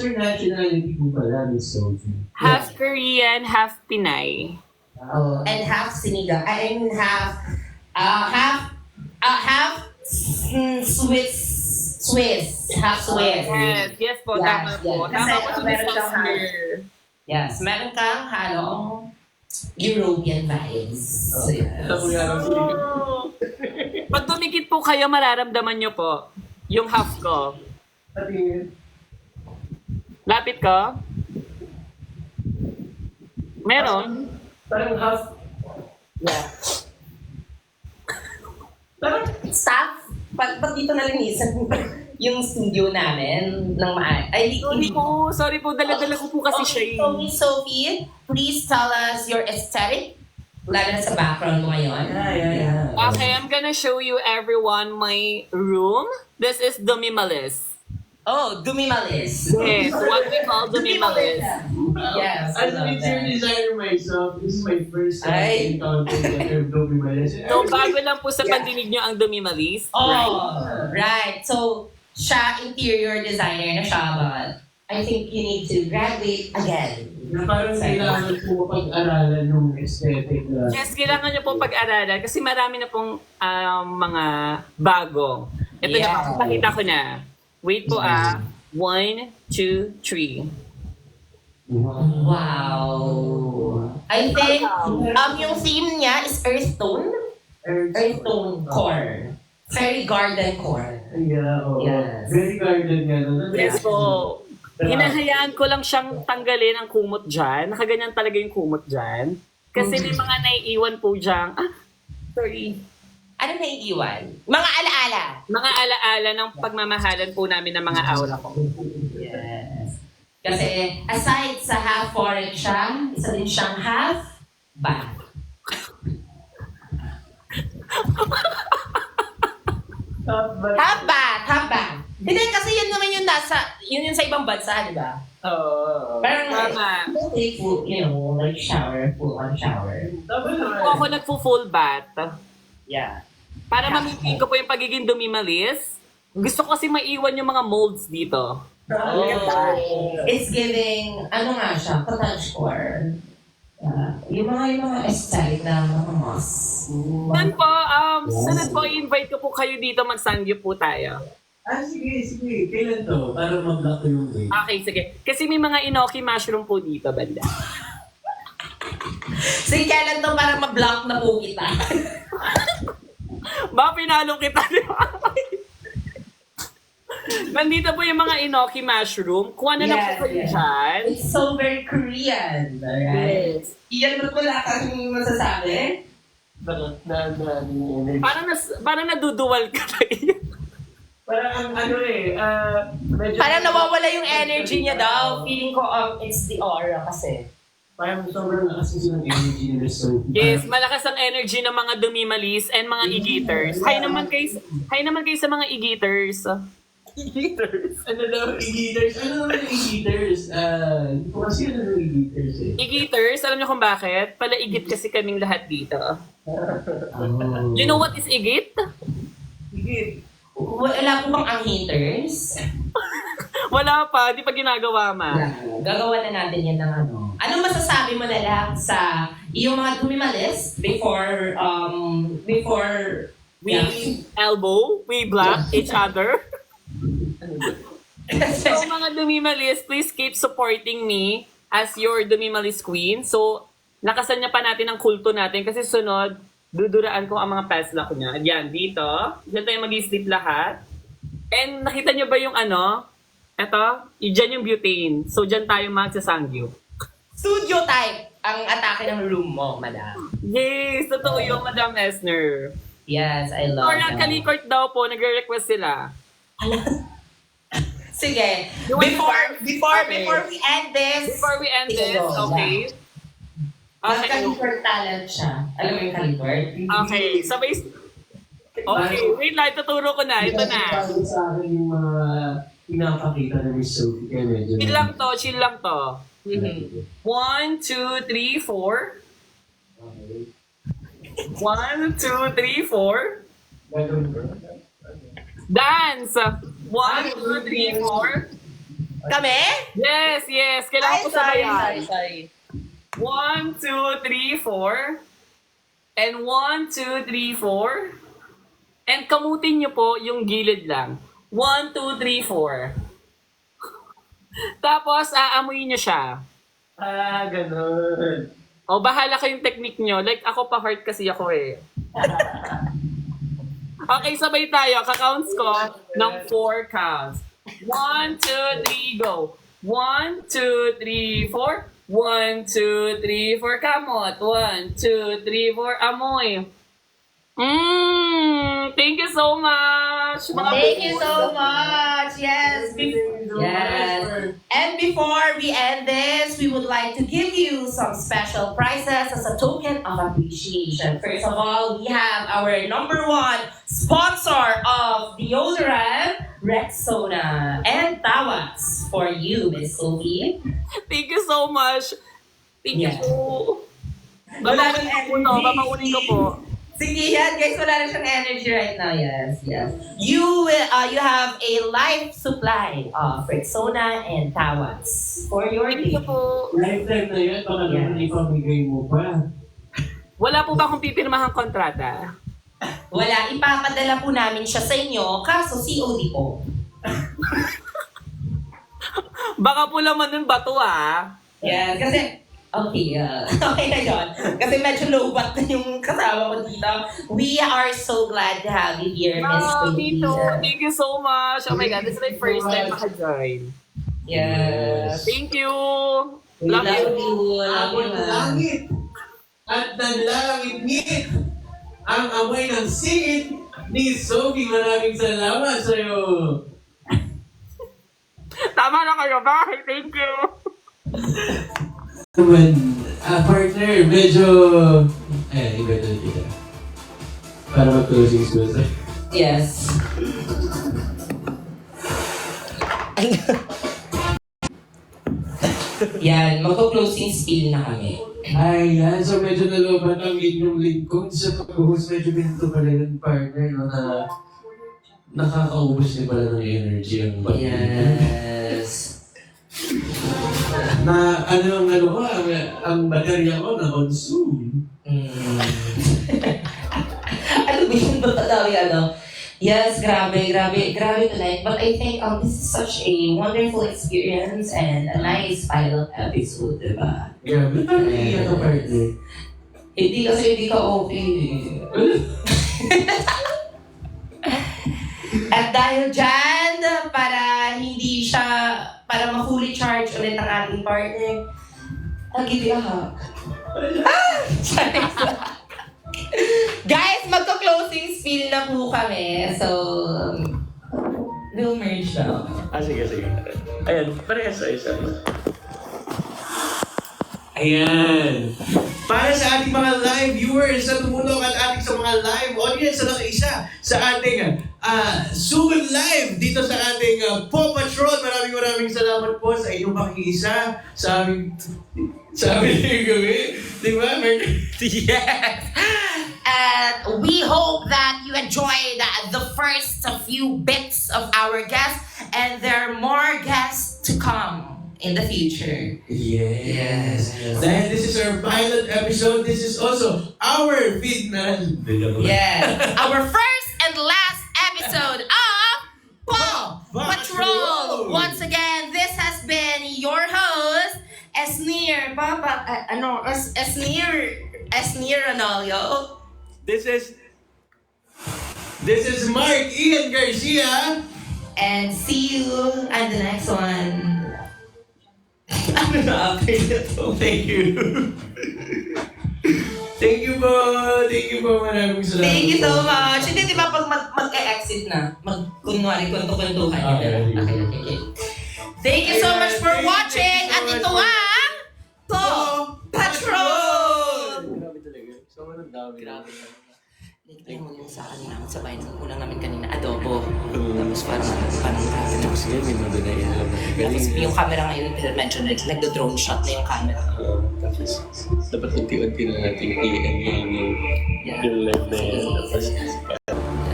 your nationality po pala, Miss Sophie? Half Korean, half Pinay. And half Sinigang. I mean half Swiss. Half Swiss. Yes po, Yes, tama po. yes. Tama po Kasi si meron Miss kang Esner. Yes, meron kang halong European vibes. So, yes. Oh. Pag dumikit po kayo, mararamdaman nyo po yung half ko. Lapit ko. Meron. Parang half. Yeah. Parang staff, pag dito nalinisan yung studio namin ng Sorry po, dala-dala ko po kasi siya eh. So, Miss Sophie, please tell us your aesthetic, lalo na sa background mo ngayon. Yeah. Okay, I'm gonna show you everyone my room. This is Dumimalis. Oh, Dumimalis. Yes, what we call Dumimalis. Yes, I As love an interior that. designer myself, this is my first Ay. encounter with the term Dumimalis. So, bago lang po sa pandinig nyo ang Dumimalis. Oh, right. So, siya interior designer na siya, but I think you need to graduate again. Na parang kailangan po pag-aralan yung aesthetic na... Yes, kailangan nyo pong pag-aralan kasi marami na pong mga bago. Ito Yeah. na, pakita ko na. Wait po 1, 2, 3. Wow. I think yung theme niya is earth tone. Earth tone core. Very garden core. Yeah, oo. Yes. Very garden nga. No? Yes po. Hinahayaan ko lang siyang tanggalin ang kumot dyan. Nakaganyan talaga yung kumot dyan. Kasi may mga naiiwan po dyan. Sorry. Ano na iiwan? Mga alaala. Mga alaala ng pagmamahalan po namin ng mga aura ko. Yes. Kasi aside sa half foreign siya, isa din siyang half bath. Half bath. Hindi, kasi yun naman yung yun yung sa ibang bansa, di ba? Oo. Parang Tama. like full, like shower, full on shower. Tama naman. Po ako nagpo-full bath. Yeah. Para ma-maintain ko po yung pagiging dumimalis. Gusto ko kasi maiwan yung mga molds dito. Oh. It's giving, ano nga siya, cottagecore. Yung mga aesthetic na mga moss. Yan po, sunod po, i-invite ko po kayo dito, mag-sangyo po tayo. Sige. Kailan to? Para mag-block ko yung date. Okay, sige. Kasi may mga inoki mushroom po dito, banda. Sige, kailan to para ma-block na po kita? Baka pinalo kita, di ba? Nandito po yung mga inoki mushroom. Kuha na lang po kayo dyan. It's so very Korean. Alright? Iyan, ba't wala kang masasabi? Bakit? Na, Parang naduduwal ka tayo. parang medyo... Parang nawawala yung energy niya daw. Feeling ko, it's the aura kasi. Parang sobrang lakas yung energy nila. So, Yes, malakas ang energy ng mga dumimalis and mga igiters. Hi naman kayo sa mga igiters. Ano daw, e-geaters? Ano naman yung e-geaters? Hindi ko kasi ano yung e-geaters eh. Igiters, alam niyo kung bakit? Palaigit kasi kaming lahat dito. Oh. You know what is igit? Wala po bang ang haters? Wala pa, di pa ginagawa ma. Gagawa na natin yan ng ano. Anong masasabi mo na lang sa iyong mga dumimalis before We elbow, we block each other. So mga dumimalis, please keep supporting me as your dumimalis queen. So, lakasan niya pa natin ang kulto natin kasi sunod, duduraan ko ang mga past lock niya. Yan, dito. Diyan tayo mag-sleep lahat. And nakita niyo ba yung ano? Eto, dyan yung butane. So, dyan tayo magsasangyo. studio type ang atake ng room mo, madam. Yes, totoo yung Madam Esner. Yes, I love Or that. Kalikort daw po, nagre-request sila. Sige, You want before Okay. we end this, Before we end this, Ikaw, okay? Okay. Kalikort talent siya. Alam mo yung Kalikort? Okay, sabay... Okay, wait lang, tuturo ko na. Ito na. Sa akin yung mga pinapakita na Miss Sophie kaya medyo... Chill lang to. Mhm. 1, 2, 3, 4. 1, 2, 3, 4. Gagawin ko. Dance! 1, 2, 3, 4. Kami? Yes. Kailangan ko sabayan. sorry. 1, 2, 3, 4. And 1, 2, 3, 4. And kamutin nyo po yung gilid lang. 1, 2, 3, 4. Tapos, aamuyin nyo siya. Ganun. O, bahala kayong technique nyo. Like, ako pa heart kasi ako eh. Okay, sabay tayo. Ka-counts ko ng 4 counts. 1, 2, 3, go. 1, 2, 3, 4. 1, 2, 3, 4, kamot. 1, 2, 3, 4, amoy. Thank you so much. Thank you so much. Yes. Yes. And before we end this, we would like to give you some special prizes as a token of appreciation. First of all, we have our #1 sponsor of deodorant, Rexona, and Tawas for you, Miss Sophie. Thank you so much. Thank you Yeah. so. Wala nang Babaunin ko po. Sige yan, guys. Wala na siyang energy right now. Yes. You have a life supply of Rexona and Tawas for your Thank you day. po. Lifetime na yan, baka naman ipamigay mo pa. Wala po ba akong pipirmahang kontrata? Wala, ipapadala po namin siya sa inyo, kaso COD po. Baka po laman ng bato ah. Yes, kasi, okay na yun. Kasi medyo low-bat na yung kasama ko dito. We are so glad to have you here, Miss Wow, Sophie. Tito, thank you so much. Oh my God, this is my first time maka-join. Yes. Thank you. We Love love you. you. Amoy ng langit at nanlangit-ngit ang amoy ng singit ni Sophie. Maraming salamat sa'yo. Tama na kayo. Bakit? Thank you. Naman, partner, medyo... iba na kita. Para mag-closing spell. Yes. Yan, magko-closing spiel na kami. Yan. So medyo naloban ang inyong lingkod sa pag-host. Medyo binto pala yung partner, no, na nakakaubos niya pala ng energy ang body. Yes. Na ang baterya ko na-consume. Ano ba yung matatawi, Yes, grabe tonight. But I think this is such a wonderful experience and a nice pilot episode, diba? Grabe, parang iiyak ka partner. Hindi kasi hindi ka okay. At dahil dyan, para hindi siya, para ma-fully charge ulit ang ating partner, I'll give you a hug. Guys, magko-closing spiel na po kami. So, we'll merge now. Sige. Ayan, parehas sa isa. Ayan. Para sa ating mga live viewers na tumulong at ating sa mga live audience na nakaisa sa ating Sugod Live dito sa ating Paw Patrol. Maraming salamat po sa inyong pakikiisa sa aming gawin. Di ba? Yes! And we hope that you enjoyed the first few bits of our guests, and there are more guests to come in the future. Yes. Dahil this is our pilot episode, this is also our final. Yes. Our first and last episode of Paw Patrol. Once again, this has been your host, Esnir Ranolio. This is Mark Ian Garcia. And see you on the next one. Thank you. Thank you po. Maraming salamat. Thank you so much. Hindi, di ba pag mag-exit na, kunwari, kwento-kwentuhan ka na. Okay. Thank you so much for watching. At ito ang Paw Patrol! Grabe talaga. Sobrang dami. Grabe. Tingnan mo yung sa kanina, sabay nung ulang namin kanina, adobo. Tapos parang grabe na. Sige, may mga na yan. Tapos yung camera ngayon, medyo nag-drone shot na yung camera. Tapos, dapat unti-unti na natin i-end yung live na yan.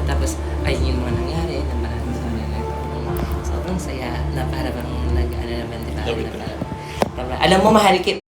Tapos, ayun yung mga nangyari na maraming sa kanila. Sobrang saya na para bang nag-ano naman, di ba? Alam mo, mahal kita.